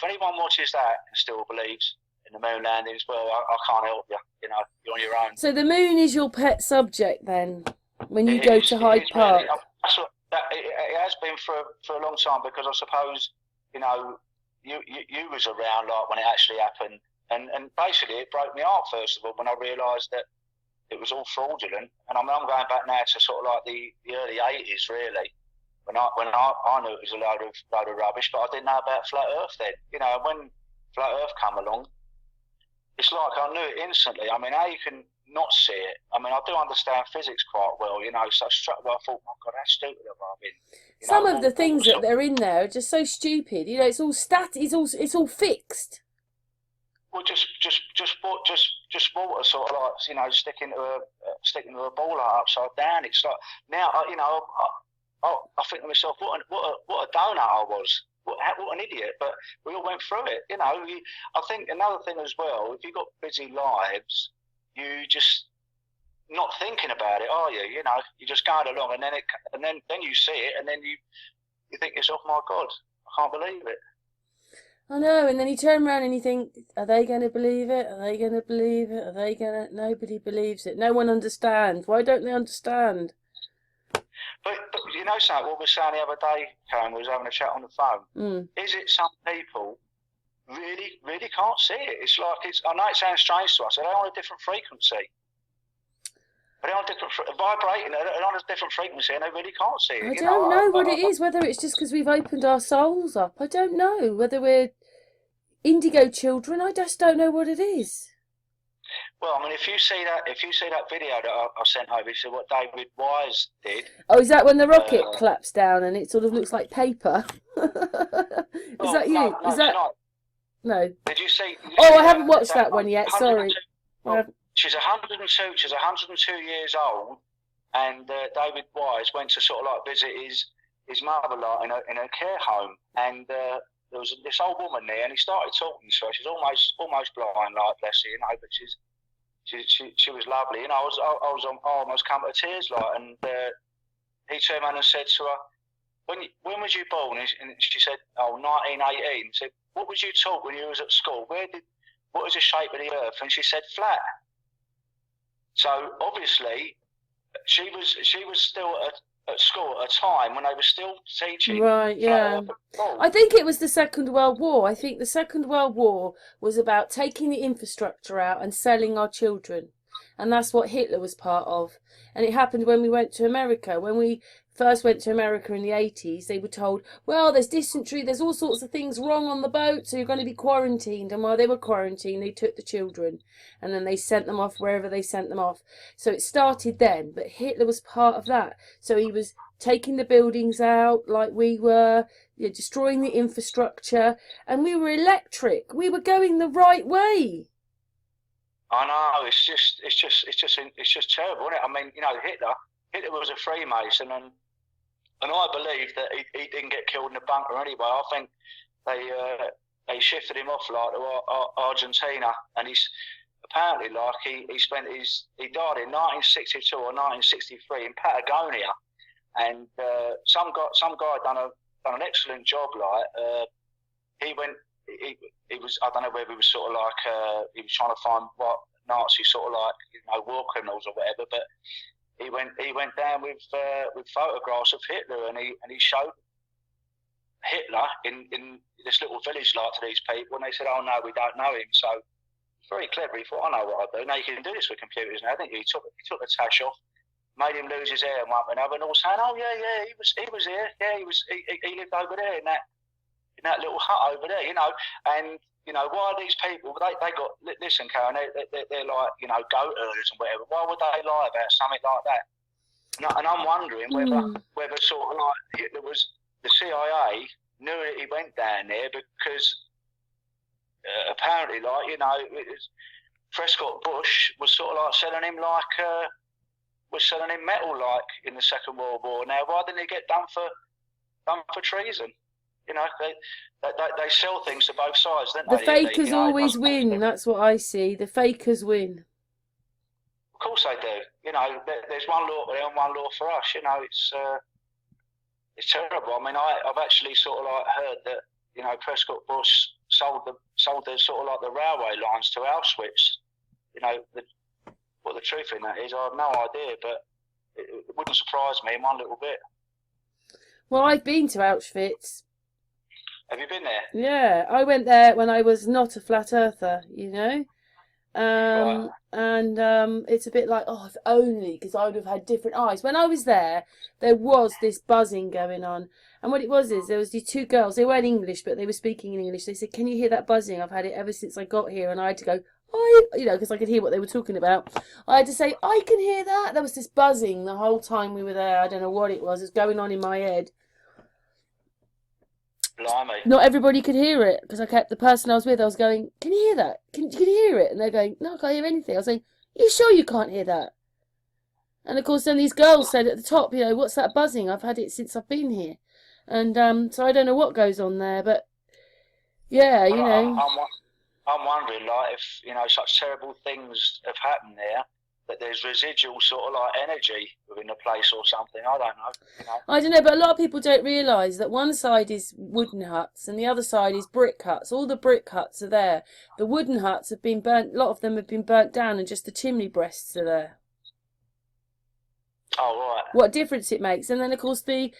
anyone watches that and still believes in the moon landings, well, I can't help you. You know, you're on your own. So the moon is your pet subject then, when you go to Hyde Park. Really, that's what, it has been for a long time, because I suppose, you know, you was around like when it actually happened, and basically it broke my heart first of all when I realised that it was all fraudulent. And I'm going back now to sort of like the early 80s really, when I knew it was a load of rubbish, but I didn't know about flat Earth then. You know, when flat Earth come along, it's like I knew it instantly. I mean, how you can not see it? I mean, I do understand physics quite well, you know, so I thought, my God, how stupid have I been? Some of the things that they're in there are just so stupid. You know, it's all it's all fixed. Well, just water, sort of like, you know, sticking to a ball upside down. It's like now, you know, I think to myself, what a donut I was. What an idiot. But we all went through it. You know, I think another thing as well, if you've got busy lives, you just not thinking about it, are you? You know, you just going along, and then you see it, and then you think to yourself, my God, I can't believe it. I know, and then you turn around and you think, are they going to believe it? Are they going to believe it? Are they going to... Nobody believes it. No one understands. Why don't they understand? But you know something, what we were saying the other day, Karen, we was having a chat on the phone. Is it some people really, really can't see it? It's like, I know it sounds strange to us, they're on a different frequency. They're on a different, vibrating, they're on a different frequency, and they really can't see it. I don't know what it is, whether it's just because we've opened our souls up. I don't know whether we're indigo children. I just don't know what it is. Well, I mean, if you see that video that I sent over, you see what David Wise did. Oh, is that when the rocket claps down and it sort of looks like paper? Is that you? No, is that not. No. Did you see? I haven't watched that one yet. Sorry. She's 102. She's 102 years old, and David Wise went to sort of like visit his mother like in a care home, and there was this old woman there, and he started talking to her. She's almost blind, like, bless her, you know, but she was lovely, and I almost come to tears, like, and he turned around and said to her, when was you born? And she said, 1918. He said, what was you taught when you was at school? What was the shape of the earth? And she said, flat. So obviously, she was still at school at a time when they were still teaching. Right, yeah. I think it was the Second World War. I think the Second World War was about taking the infrastructure out and selling our children. And that's what Hitler was part of. And it happened when we went to America. When we first went to America in the 80s, they were told, well, there's dysentery, there's all sorts of things wrong on the boat, so you're going to be quarantined. And while they were quarantined, they took the children. And then they sent them off wherever they sent them off. So it started then, but Hitler was part of that. So he was taking the buildings out like we were, destroying the infrastructure. And we were electric. We were going the right way. I know, it's just terrible, isn't it? I mean, you know, Hitler was a Freemason, and I believe that he didn't get killed in a bunker anyway. I think they shifted him off like to Argentina, and apparently, like he died in 1962 or 1963 in Patagonia, and some guy done an excellent job. Like he was, I don't know whether he was sort of like he was trying to find what Nazi sort of like, you know, war criminals or whatever, but he went down with photographs of Hitler, and he showed Hitler in this little village like to these people, and they said, "Oh no, we don't know him." So very clever. He thought, "I know what I do." Now you can do this with computers now, didn't you? He took the tash off, made him lose his hair and one another, and all saying, "Oh yeah, he was here. Yeah, he lived over there in that little hut over there, you know." And you know, why are these people? They got, listen, Karen, they're like, you know, goat herders and whatever. Why would they lie about something like that? And I'm wondering whether sort of like Hitler was, the CIA knew that he went down there because apparently, like, you know, Prescott Bush was sort of like selling him metal like in the Second World War. Now, why didn't he get done for treason? You know, they sell things to both sides, don't they? The fakers always win. That's what I see. The fakers win. Of course they do. You know, there's one law for them, one law for us. You know, it's terrible. I mean, I've actually sort of like heard that, you know, Prescott Bush sold the sort of like the railway lines to Auschwitz. You know, what the truth in that is, I have no idea, but it wouldn't surprise me in one little bit. Well, I've been to Auschwitz. Have you been there? Yeah, I went there when I was not a flat earther, you know. Right. And it's a bit like, oh, if only, because I would have had different eyes. When I was there was this buzzing going on. And what it was is, there was these two girls, they weren't English, but they were speaking in English. They said, "Can you hear that buzzing? I've had it ever since I got here." And I had to go, you know, because I could hear what they were talking about. I had to say, "I can hear that." There was this buzzing the whole time we were there. I don't know what it was. It was going on in my head. Blimey. Not everybody could hear it, because the person I was with, I was going, "Can you hear that? Can you hear it?" And they're going, "No, I can't hear anything." I was saying, "Are you sure you can't hear that?" And of course then these girls said at the top, you know, "What's that buzzing? I've had it since I've been here." And so I don't know what goes on there, but yeah, you know. I'm wondering, like, if, you know, such terrible things have happened there, that there's residual sort of like energy within the place or something. I don't know. You know? I don't know, but a lot of people don't realise that one side is wooden huts and the other side is brick huts. All the brick huts are there. The wooden huts have been burnt. A lot of them have been burnt down, and just the chimney breasts are there. Oh, right. What difference it makes. And then of course the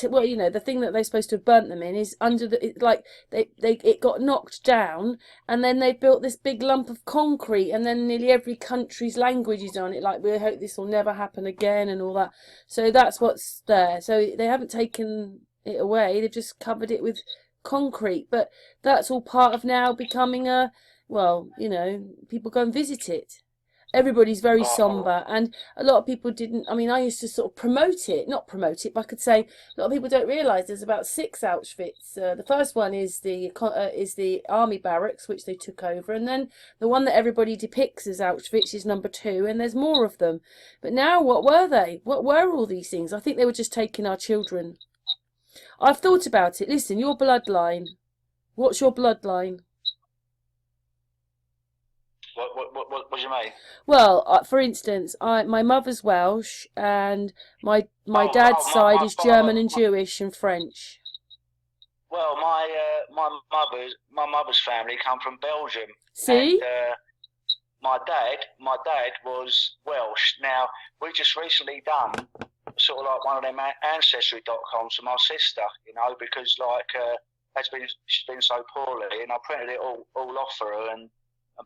well, you know, the thing that they're supposed to have burnt them in is under it got knocked down, and then they built this big lump of concrete, and then nearly every country's language is on it, like, "We hope this will never happen again," and all that. So that's what's there. So they haven't taken it away, they've just covered it with concrete. But that's all part of now becoming well, you know, people go and visit it. Everybody's very sombre, and a lot of people didn't. I mean, I used to sort of not promote it, but I could say a lot of people don't realise there's about 6 Auschwitz. The first one is the army barracks, which they took over, and then the one that everybody depicts as Auschwitz is number 2, and there's more of them. But now, what were they? What were all these things? I think they were just taking our children. I've thought about it. Listen, your bloodline. What's your bloodline? What do you mean? Well, for instance, my mother's Welsh, and my dad's side is German and Jewish and French. Well, my mother's family come from Belgium. See? And, my dad was Welsh. Now, we just recently done sort of like one of them ancestry.coms for my sister, you know, because like she's been so poorly, and I printed it all off for her and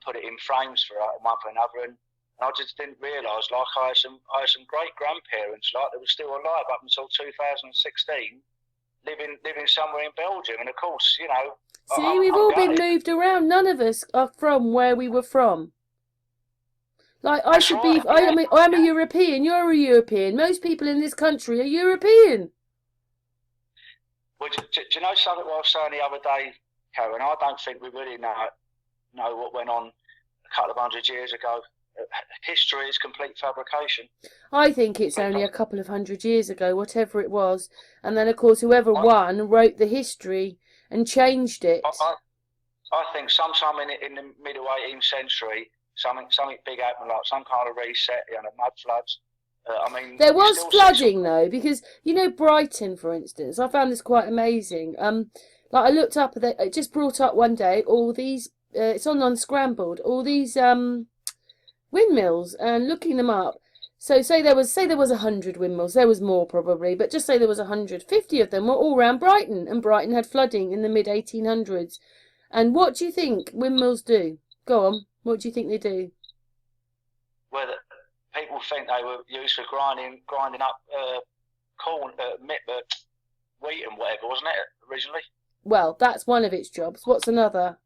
put it in frames for her, one for another, and I just didn't realise, like, I had some great grandparents, like, that were still alive up until 2016, living somewhere in Belgium, and of course, you know. See, we've all been moved around. None of us are from where we were from. Like, I should be. I'm a European. You're a European. Most people in this country are European. Well, do you know something I was saying the other day, Karen? I don't think we really know what went on a couple of 100 years ago. History is complete fabrication. I think it's only a couple of 100 years ago, whatever it was. And then, of course, whoever won wrote the history and changed it. I think sometime in the middle 18th century, something big happened, like some kind of reset, mud floods. I mean, there was flooding though, because Brighton, for instance. I found this quite amazing. Like I looked up, it just brought up one day all these. It's on Unscrambled. All these windmills, and looking them up. So say there was 100 windmills. There was more probably, but just say there was 150 of them were all around Brighton, and Brighton had flooding in the mid 1800s. And what do you think windmills do? Go on. What do you think they do? Well, people think they were used for grinding up corn, wheat and whatever, wasn't it originally? Well, that's one of its jobs. What's another?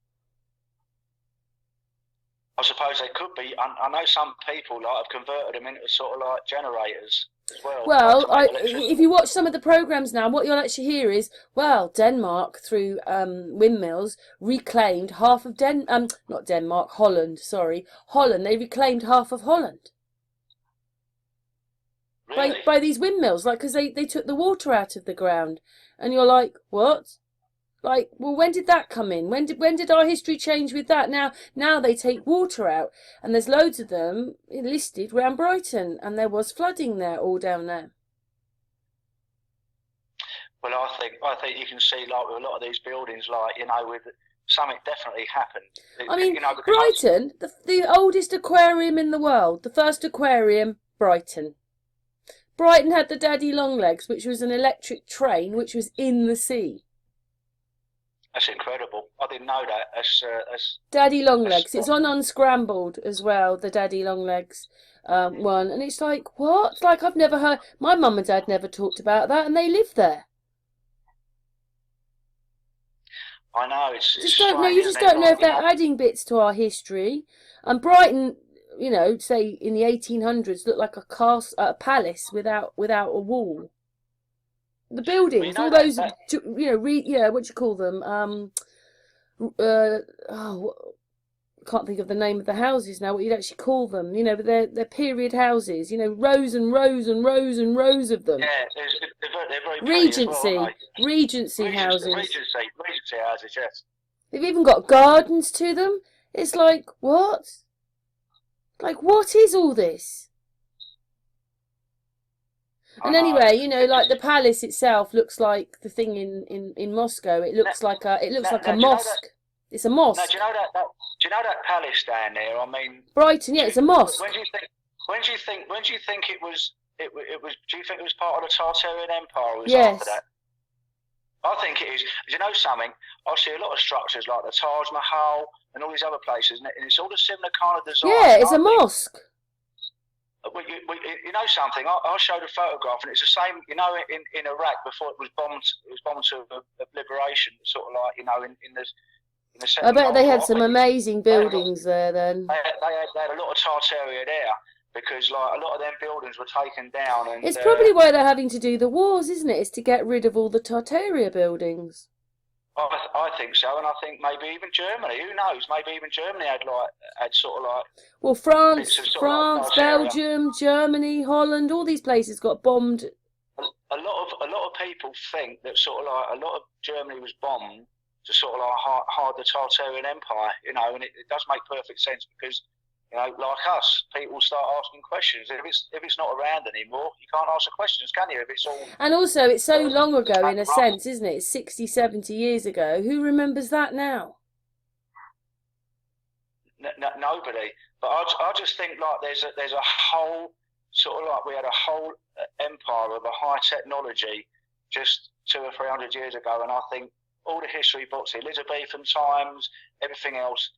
I suppose they could be. I know some people have converted them into sort of like generators as well. Well, if you watch some of the programmes now, what you'll actually hear is, well, Denmark through windmills reclaimed half of not Denmark, Holland. Sorry, Holland. They reclaimed half of Holland. Really? By these windmills, because they took the water out of the ground, and you're like, what? Like, well, when did that come in? When did our history change with that? Now they take water out, and there's loads of them listed around Brighton, and there was flooding there, all down there. Well, I think you can see with a lot of these buildings, with something definitely happened. I mean, Brighton, the oldest aquarium in the world, the first aquarium, Brighton. Brighton had the Daddy Longlegs, which was an electric train which was in the sea. That's incredible. I didn't know that. That's Daddy Longlegs. It's on Unscrambled as well, the Daddy Longlegs one. And it's like, what? Like, I've never heard... My mum and dad never talked about that, and they live there. I know. You just don't know if they're adding bits to our history. And Brighton, say in the 1800s, looked like a palace without a wall. The buildings, all those, what do you call them? I can't think of the name of the houses now. What you'd actually call them? But they're period houses. Rows and rows and rows and rows of them. Yeah, they're very Regency, well, Regency houses. Regency houses, yes. They've even got gardens to them. It's like, what? Like, what is all this? And anyway, like the palace itself looks like the thing in Moscow. It looks like a mosque. It's a mosque. No, do you know that palace down there? I mean, Brighton, yeah, it's a mosque. When do you think it was? Do you think it was part of the Tartarian Empire? Or was after that? I think it is. Do you know something? I see a lot of structures like the Taj Mahal and all these other places, and it's all a similar kind of design. Yeah, it's a mosque. You know something? I showed a photograph, and it's the same. In Iraq before it was bombed to liberation, sort of like in the. I bet they had some amazing buildings there then. They had a lot of Tartaria there because a lot of them buildings were taken down. And it's probably why they're having to do the wars, isn't it? It's to get rid of all the Tartaria buildings. I think so, and I think maybe even Germany. Who knows? Maybe even Germany had sort of like. Well, France, Belgium, Germany, Holland, all these places got bombed. A lot of people think that sort of like a lot of Germany was bombed to sort of like hide the Tartarian Empire, and it does make perfect sense because, like us, people start asking questions. If it's not around anymore, you can't ask the questions, can you? If it's all. And also, it's so long ago in a sense, isn't it? It's 60, 70 years ago. Who remembers that now? Nobody. But I just think there's a whole sort of like we had a whole empire of a high technology just 200 or 300 years ago, and I think. All the history books, Elizabethan times, everything else,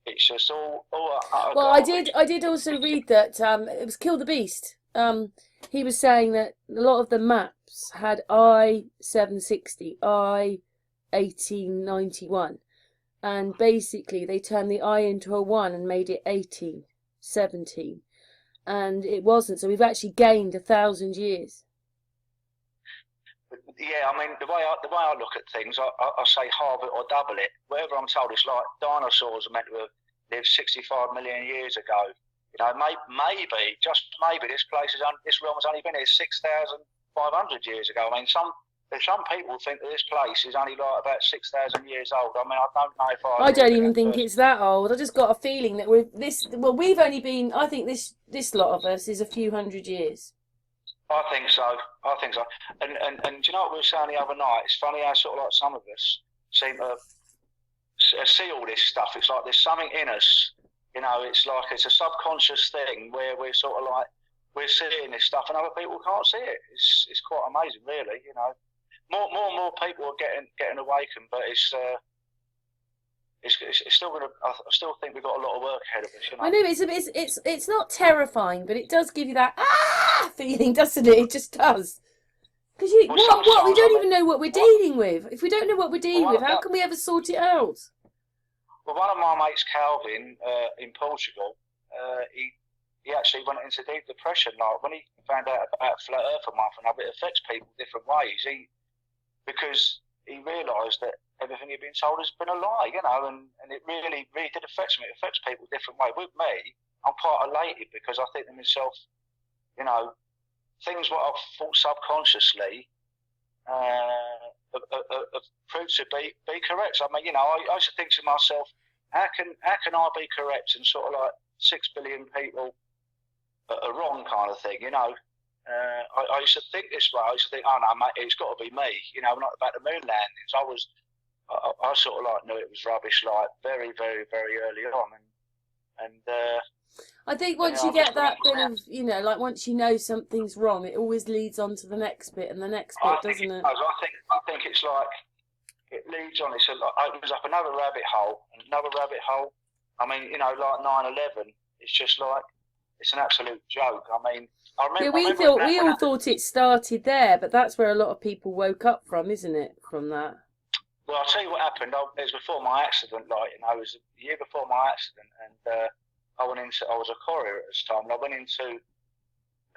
it's just all well, I did also read that it was Kill the Beast. He was saying that a lot of the maps had I-760, I-1891, and basically they turned the I into a 1 and made it 18, 17, and it wasn't. So we've actually gained 1,000 years. Yeah, I mean the way I look at things, I say halve it or double it. Whatever I'm told, it's like dinosaurs are meant to have lived 65 million years ago. Maybe just maybe this realm has only been here 6,500 years ago. I mean, some some people think that this place is only like about 6,000 years old. I mean, I don't know if I I agree don't with even that think person. it's that old. I just got a feeling that we've only been, I think this lot of us is a few hundred years. I think so. And do you know what we were saying the other night? It's funny how sort of like some of us seem to see all this stuff. It's like there's something in us, you know. It's like it's a subconscious thing where we're sort of like we're seeing this stuff, and other people can't see it. It's quite amazing, really. You know, more and more people are getting awakened, but it's still gonna. I still think we've got a lot of work ahead of us. You know. I know it's not terrifying, but it does give you that feeling, doesn't it? It just does. Because Well, what we sometimes, I don't mean, even know what we're dealing with. If we don't know what we're dealing with, how well, can we ever sort it out? well, one of my mates, Calvin, in Portugal, he actually went into deep depression. Like when he found out about Flat Earth a month and how it affects people different ways, because he realised that everything he'd been told has been a lie, you know, and it really, really did affect him. It affects people different way. With me, I'm quite elated because I think to myself, you know, things what I've thought subconsciously have proved to be correct. I mean, you know, I used to think to myself, how can I be correct and sort of like 6 billion people are wrong kind of thing, you know. I used to think this way. I used to think, oh no, mate, it's got to be me. You know, not about the moon landings. I sort of like knew it was rubbish, like very, very, very early on, and I think once you get that bit of, you know, like once you know something's wrong, it always leads on to the next bit and the next bit, doesn't it? I think it's like it leads on. It opens up another rabbit hole, and another rabbit hole. I mean, you know, like 9/11. It's just like it's an absolute joke. I mean, I remember. Yeah, we all thought it started there, but that's where a lot of people woke up from, isn't it? From that. Well, I'll tell you what happened. It was before my accident. Like, you know, it was a year before my accident, and I was a courier at this time, and I went into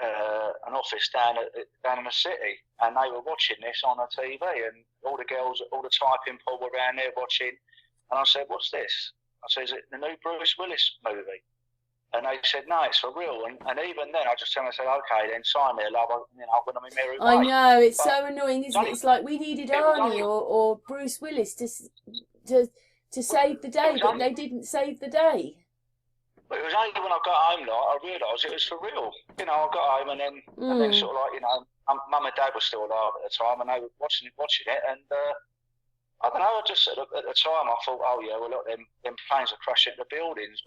an office down in the city, and they were watching this on the TV, and all the girls, all the typing pool were around there watching, and I said, "What's this?" I said, "Is it the new Bruce Willis movie?" And they said, "No, it's for real." And even then, I just turned and said, "Okay, then sign me, love. You know, I'm going to be married." I know, it's so annoying, isn't it? It's like we needed Arnie or Bruce Willis to save the day, but they didn't save the day. But it was only when I got home, like, I realised it was for real. You know, I got home and then sort of like, you know, Mum and Dad were still alive at the time, and they were watching it, and I don't know. I just at the time I thought, oh yeah, well look, them planes are crashing into buildings,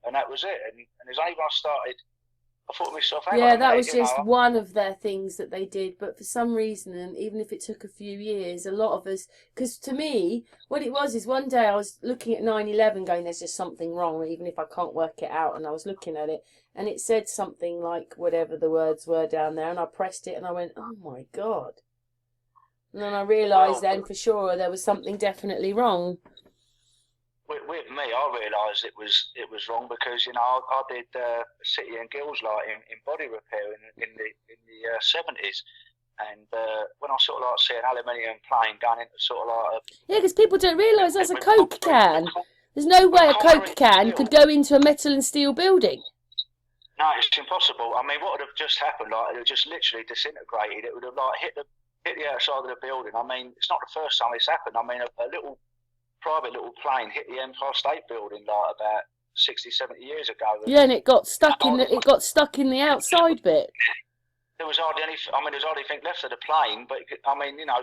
and that was it. And as only when I started, I thought to myself, yeah, that was just one of their things that they did. But for some reason, and even if it took a few years, a lot of us, because to me, what it was is one day I was looking at 9/11 going, there's just something wrong, even if I can't work it out. And I was looking at it, and it said something like whatever the words were down there, and I pressed it, and I went, oh my God. And then I realised then for sure there was something definitely wrong. With me, I realised it was wrong because, you know, I did City and Guilds Light in body repair in the 70s, and when I sort of like see an aluminium plane going into sort of like yeah, because people don't realise that's a Coke can. There's no way a Coke can could go into a metal and steel building. No, it's impossible. I mean, what would have just happened? Like, it would just literally disintegrated. It would have like hit the outside of the building. I mean, it's not the first time it's happened. I mean, a little private little plane hit the Empire State Building like about 60, 70 years ago. Yeah, and it got stuck in the outside bit. There was hardly anything left of the plane, but I mean, you know,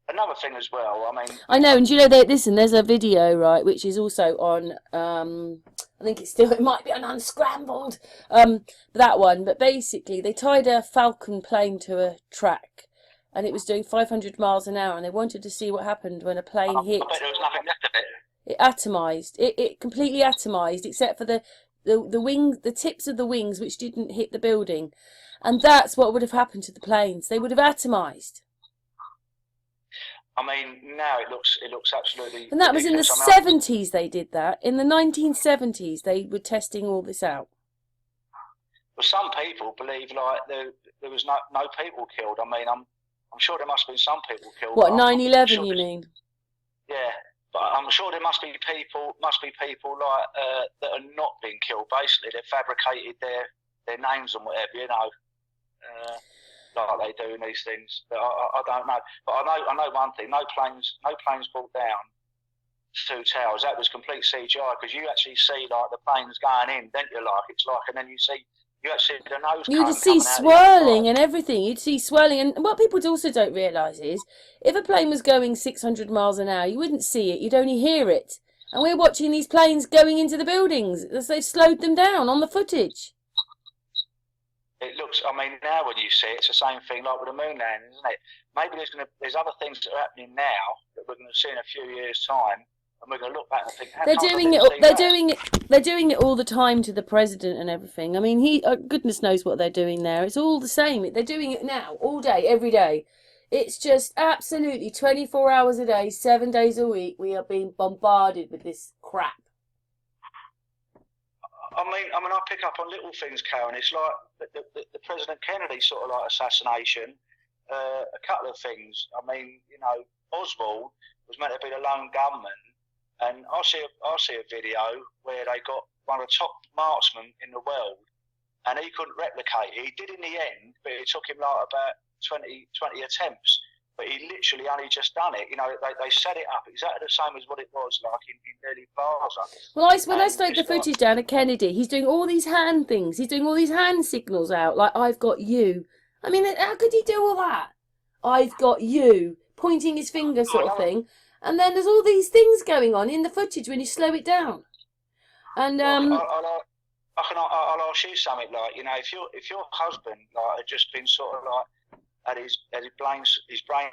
another thing as well. I mean, I know, and do you know that? Listen, there's a video, right, which is also on. I think it might be on Unscrambled. That one, but basically they tied a Falcon plane to a track, and it was doing 500 miles an hour, and they wanted to see what happened when a plane hit. I bet there was nothing left of it. It atomised. It completely atomised, except for the wings, the tips of the wings, which didn't hit the building, and that's what would have happened to the planes. They would have atomised. I mean, now it looks absolutely. And that was in the 70s. They did that. In the 1970s, they were testing all this out. Well, some people believe like there was no people killed. I mean, I'm sure there must have been some people killed. What, 9/11? You mean? Yeah, but I'm sure there must be people like that are not being killed. Basically, they fabricated their names and whatever, you know. like they do in these things. I don't know, but I know one thing: no planes brought down 2 towers. That was complete CGI, because you actually see like the planes going in, don't you? Like it's like, and then you actually see the nose cone You'd see coming out the other swirling side. and everything. You'd see swirling. And what people also don't realise is, if a plane was going 600 miles an hour, you wouldn't see it. You'd only hear it. And we're watching these planes going into the buildings as they've slowed them down on the footage. It looks. I mean, now when you see it, it's the same thing like with the moon landing, isn't it? Maybe there's other things that are happening now that we're going to see in a few years' time, and we're going to look back and think, They're doing it. They're doing it all the time to the president and everything. I mean, goodness knows what they're doing there. It's all the same. They're doing it now, all day, every day. It's just absolutely 24 hours a day, 7 days a week. We are being bombarded with this crap. I mean, I pick up on little things, Karen. It's like the President Kennedy sort of like assassination. A couple of things. I mean, Oswald was meant to be the lone gunman, and I see a video where they got one of the top marksmen in the world, and he couldn't replicate it. He did in the end, but it took him like about 20 attempts. But he literally only just done it. They set it up exactly the same as what it was like in Dealey Plaza. Well, when I slowed the footage down of Kennedy, he's doing all these hand things. He's doing all these hand signals out, like, I've got you. I mean, how could he do all that? I've got you. Pointing his finger sort of thing. And then there's all these things going on in the footage when you slow it down. And I'll ask you something, like, if your husband like had just been sort of like had his brain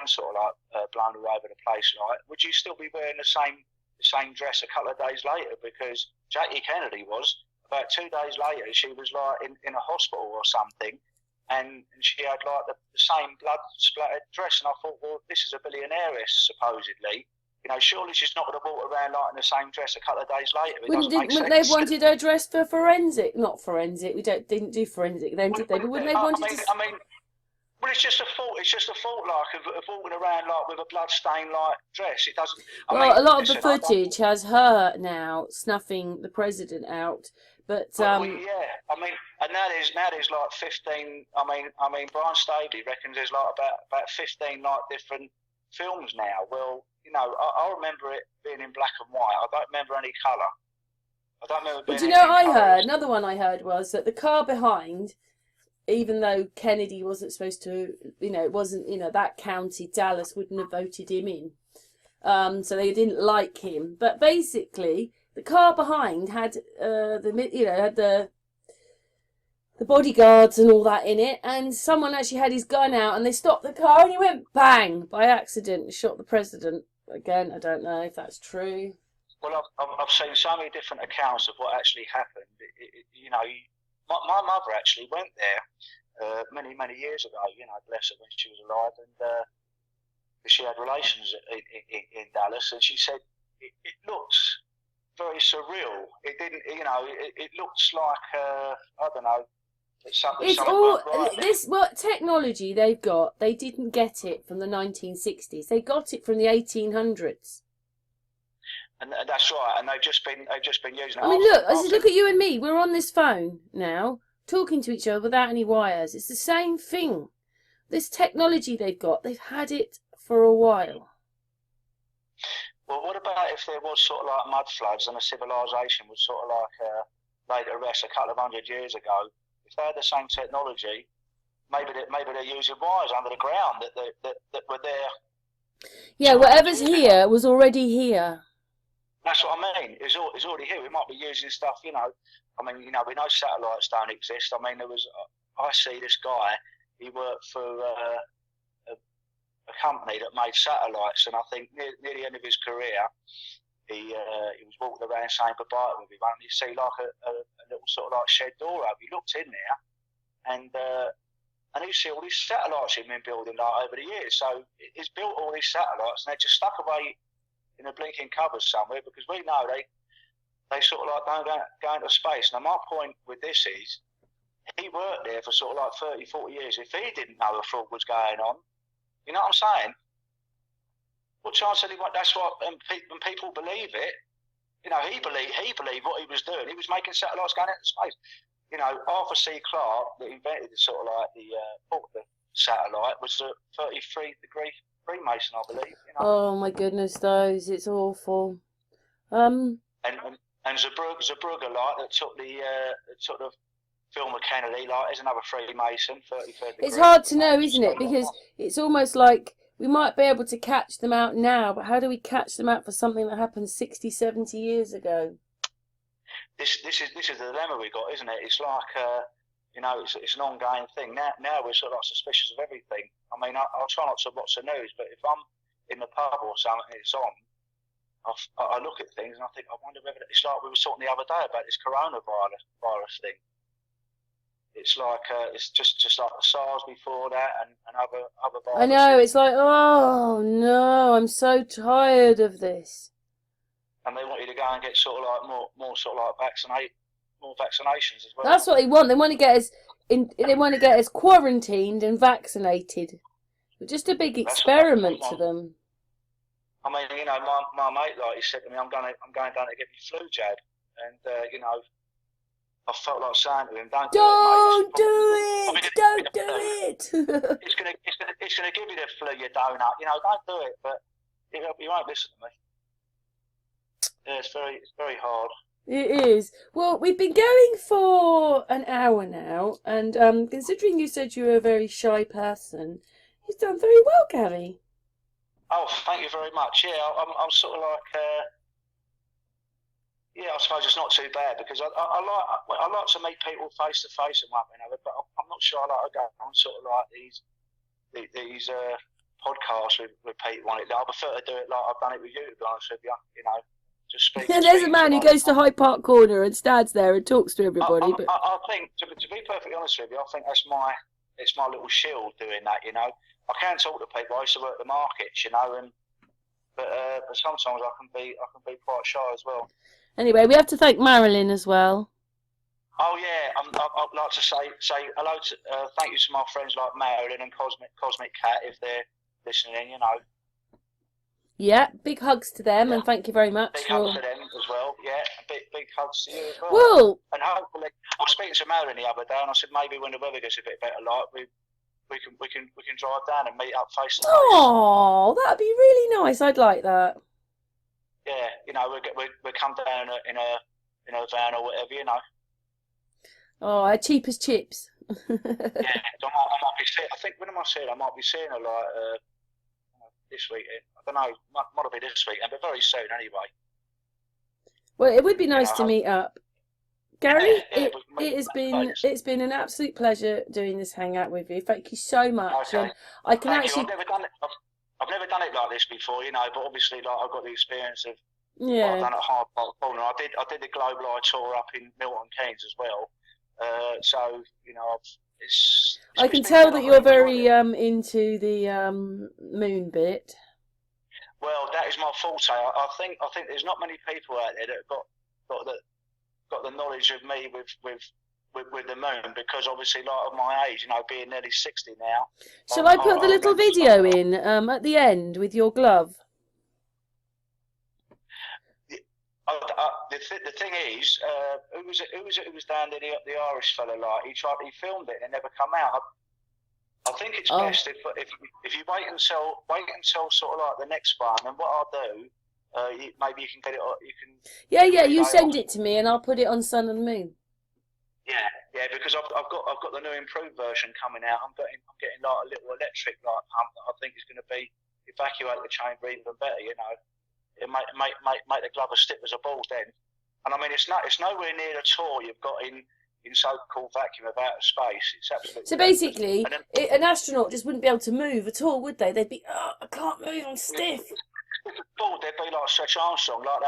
sort of like blown all over the place, like, would you still be wearing the same dress a couple of days later? Because Jackie Kennedy was, about 2 days later, she was like in a hospital or something, and she had like the same blood splattered dress, and I thought, well, this is a billionaireess supposedly. Surely she's not going to walk around like in the same dress a couple of days later. Wouldn't they have wanted her dressed for forensic? Not forensic. Didn't do forensic then, did they? But wouldn't they have wanted to... Well, it's just a fault. It's just a fault, like of walking around like with a blood-stained like dress. It doesn't. A lot of the footage has her now snuffing the president out, but yeah. I mean, and now there's like 15. I mean, Brian Stabley reckons there's like about 15 like different films now. Well, I remember it being in black and white. I don't remember any colour. I don't remember. But I heard another one. I heard was that the car behind, even though Kennedy wasn't supposed to, it wasn't, that county, Dallas, wouldn't have voted him in. So they didn't like him. But basically, the car behind had the bodyguards and all that in it, and someone actually had his gun out, and they stopped the car, and he went bang by accident and shot the president. Again, I don't know if that's true. Well, I've seen so many different accounts of what actually happened. My mother actually went there many years ago. Bless her, when she was alive, and she had relations in Dallas, and she said it looks very surreal. It didn't, it looks like I don't know. It's all right. What technology they've got. They didn't get it from the 1960s. They got it from the 1800s. And that's right. And they've just been using it. I mean, look at you and me. We're on this phone now, talking to each other without any wires. It's the same thing. This technology they've got, they've had it for a while. Well, what about if there was sort of like mud floods and a civilization was sort of like laid to rest a couple of 100 years ago? If they had the same technology, maybe they're using wires under the ground that were there. Yeah, whatever's here was already here. That's what I mean. It's already here. We might be using stuff, I mean, we know satellites don't exist. I mean, I see this guy, he worked for a company that made satellites, and I think near the end of his career, he was walking around saying goodbye with him, and you see like a little sort of like shed door up. He looked in there, and you see all these satellites he'd been building like over the years. So he's built all these satellites, and they're just stuck away in a blinking cupboard somewhere, because we know they sort of like don't go into space. Now my point with this is, he worked there for sort of like 30, 40 years. If he didn't know a fraud was going on, you know what I'm saying? What chance had he? That's what, and people believe it. He believed what he was doing. He was making satellites going into space. Arthur C. Clarke, that invented the sort of like the satellite was a 33-degree Freemason, I believe. You know. Oh my goodness, those, it's awful. And Zebrugga, like that took the film of Kennedy, like is another Freemason, 33rd degree. It's hard to know, isn't it? Because it's almost like we might be able to catch them out now, but how do we catch them out for something that happened 60, 70 years ago? This is the dilemma we got, isn't it? It's like it's an ongoing thing. Now we're sort of like suspicious of everything. I mean, I'll try not to watch the news, but if I'm in the pub or something and it's on, I look at things and I think, I wonder whether it's like we were talking the other day about this coronavirus thing. It's like it's just like the SARS before that and other viruses. I know, it's like, oh no, I'm so tired of this. And they want you to go and get sort of like more sort of like more vaccinations as well. That's what they want. They want to get us they want to get us quarantined and vaccinated. Just a big experiment to them. I mean, my mate, like he said to me, I'm going down to get my flu jab, and I felt like saying to him, "Don't do it. Don't do it. It's gonna give you the flu, you donut. Don't do it." But he won't listen to me. Yeah, it's very hard. It is. Well, we've been going for an hour now, and considering you said you were a very shy person, you've done very well, Gary. Oh, thank you very much. Yeah, I'm sort of like, I suppose it's not too bad because I like to meet people face to face and whatnot, but I'm not sure I like to go on sort of like these podcasts with people on it. I prefer to do it like I've done it with you, to be honest with you. Just speak. There's a man who goes to Hyde Park Corner and stands there and talks to everybody. I think, to be perfectly honest with you, I think it's my little shield doing that. I can talk to people. I used to work the markets, but sometimes I can be quite shy as well. Anyway, we have to thank Marilyn as well. Oh yeah, I'd like to say hello to thank you to my friends like Marilyn and Cosmic Cat if they're listening. Yeah, big hugs to them and thank you very much. Big hugs to them as well. Yeah, big hugs to you as well. Well, and hopefully, I was speaking to Marilyn the other day, and I said maybe when the weather gets a bit better, like we can drive down and meet up face to face. Oh, that'd be really nice. I'd like that. Yeah, we come down in a van or whatever, Oh, cheap as chips. Yeah, I might be seeing. I think when am I seeing? I might be seeing her like this weekend. I don't know. Might be this weekend, but very soon anyway. Well, it would be nice to meet up. Gary, it's been an absolute pleasure doing this hangout with you. Thank you so much. Okay. I can actually. I've never done it like this before, but obviously, like I've got the experience of what I've done at Hyde Park Corner. I did the Global Eye tour up in Milton Keynes as well. So it's I can tell that you're very into the moon bit. Well, that is my forte. I think there's not many people out there that have got the knowledge of me with the moon, because obviously, like of my age, being nearly 60 now. Shall I put the little video in at the end with your glove? The thing is, who was down there? The Irish fella, like he filmed it and it never come out. I think it's best if you wait until sort of like the next one. And what I'll do, maybe you can get it. You can. Yeah. You send it to me and I'll put it on Sun and Moon. Yeah, because I've got the new improved version coming out. I'm getting like a little electric light pump that I think is going to evacuate the chamber even better. It make the glove as stiff as a ball then. And I mean, it's nowhere near the tour you've got in so-called vacuum of outer space. It's absolutely. So basically, an astronaut just wouldn't be able to move at all, would they? They'd be, I can't move, I'm stiff. They'd be like Stretch Armstrong, like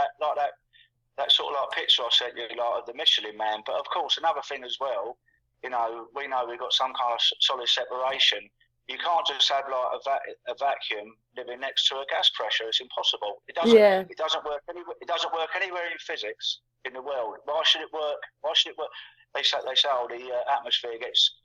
that sort of like picture I sent you, like of the Michelin Man. But of course, another thing as well, we know we've got some kind of solid separation. You can't just have like a vacuum living next to a gas pressure. It's impossible. It doesn't. Yeah. It doesn't work. It doesn't work anywhere in physics in the world. Why should it work? They say the atmosphere gets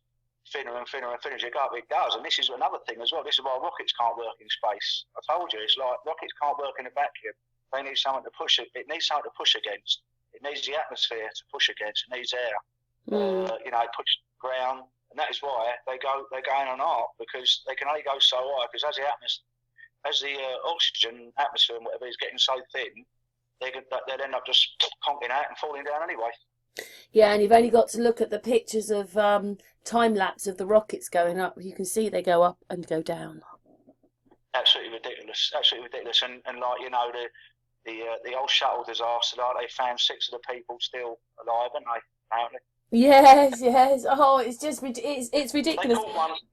thinner and thinner and thinner as you go up. It does, and this is another thing as well. This is why rockets can't work in space. I told you, it's like rockets can't work in a vacuum. They need something to push it. It needs something to push against. It needs the atmosphere to push against. It needs air. Push ground. and that is why they're going on art, because they can only go so high, because as the oxygen atmosphere and whatever is getting so thin, they'll end up just conking out and falling down anyway. Yeah, and you've only got to look at the pictures of time lapse of the rockets going up. You can see they go up and go down. Absolutely ridiculous, and like, you know, the old shuttle disaster, like, they found 6 of the people still alive, aren't they? Apparently. Yes, yes. Oh, it's just it's ridiculous.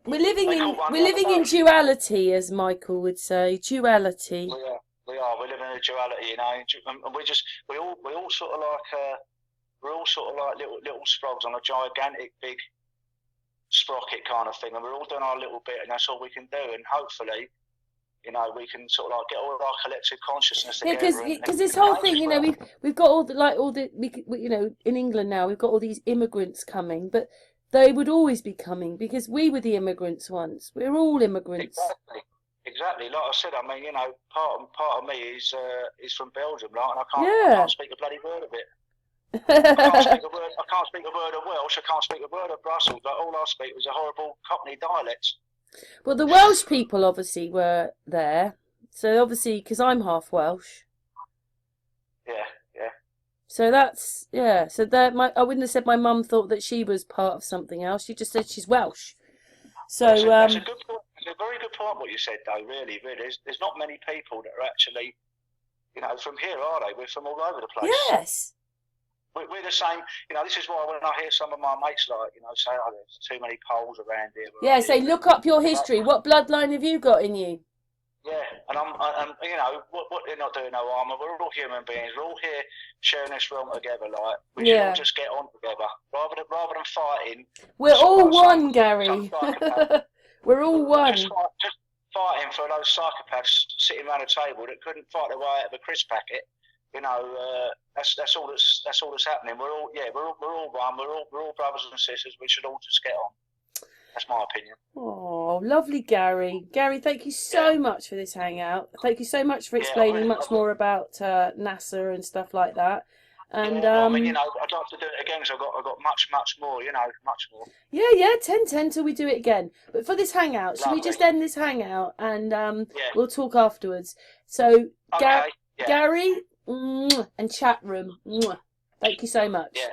We're living in duality, as Michael would say. Duality. We are. We're living in a duality, you know, and we all sort of like we're all sort of like little sprogs on a gigantic big sprocket kind of thing, and we're all doing our little bit, and that's all we can do, and hopefully, you know, we can sort of like get all of our collective consciousness together. Yeah, because this whole thing, you know, we've got all the you know, in England now we've got all these immigrants coming, but they would always be coming because we were the immigrants once. We're all immigrants. Exactly. Like I said, I mean, you know, part of me is from Belgium, like, and I can't speak a bloody word of it. I can't speak a word of Welsh. I can't speak a word of Brussels. Like, all I speak was a horrible Cockney dialect. Well, the Welsh people obviously were there, so obviously because I'm half Welsh. Yeah. So that's So I wouldn't have said my mum thought that she was part of something else. She just said she's Welsh. So that's a good point. It's a very good point what you said, though. Really. There's not many people that are actually, you know, from here, are they? We're from all over the place. Yes. We're the same, you know. This is why when I hear some of my mates, like, you know, say, "Oh, there's too many Poles around here." Yeah, say, look up your history. What bloodline have you got in you? Yeah, and I'm you know, what they're not doing no harm. We're all human beings. We're all here sharing this realm together. Like, we should all just get on together rather than fighting. We're all one, Gary. We're all one. Just fighting for those psychopaths sitting around a table that couldn't fight their way out of a crisp packet. You know, that's all that's happening. We're all one. We're all brothers and sisters. We should all just get on. That's my opinion. Oh, lovely, Gary. Gary, thank you so much for this hangout. Thank you so much for explaining much more about NASA and stuff like that. And well, I mean, you know, I'd like to do it again, so I've got much more. You know, much more. Yeah, 10 till we do it again. But for this hangout, should we just end this hangout and we'll talk afterwards? So, okay, Gary. And chat room. Thank you so much. Yeah.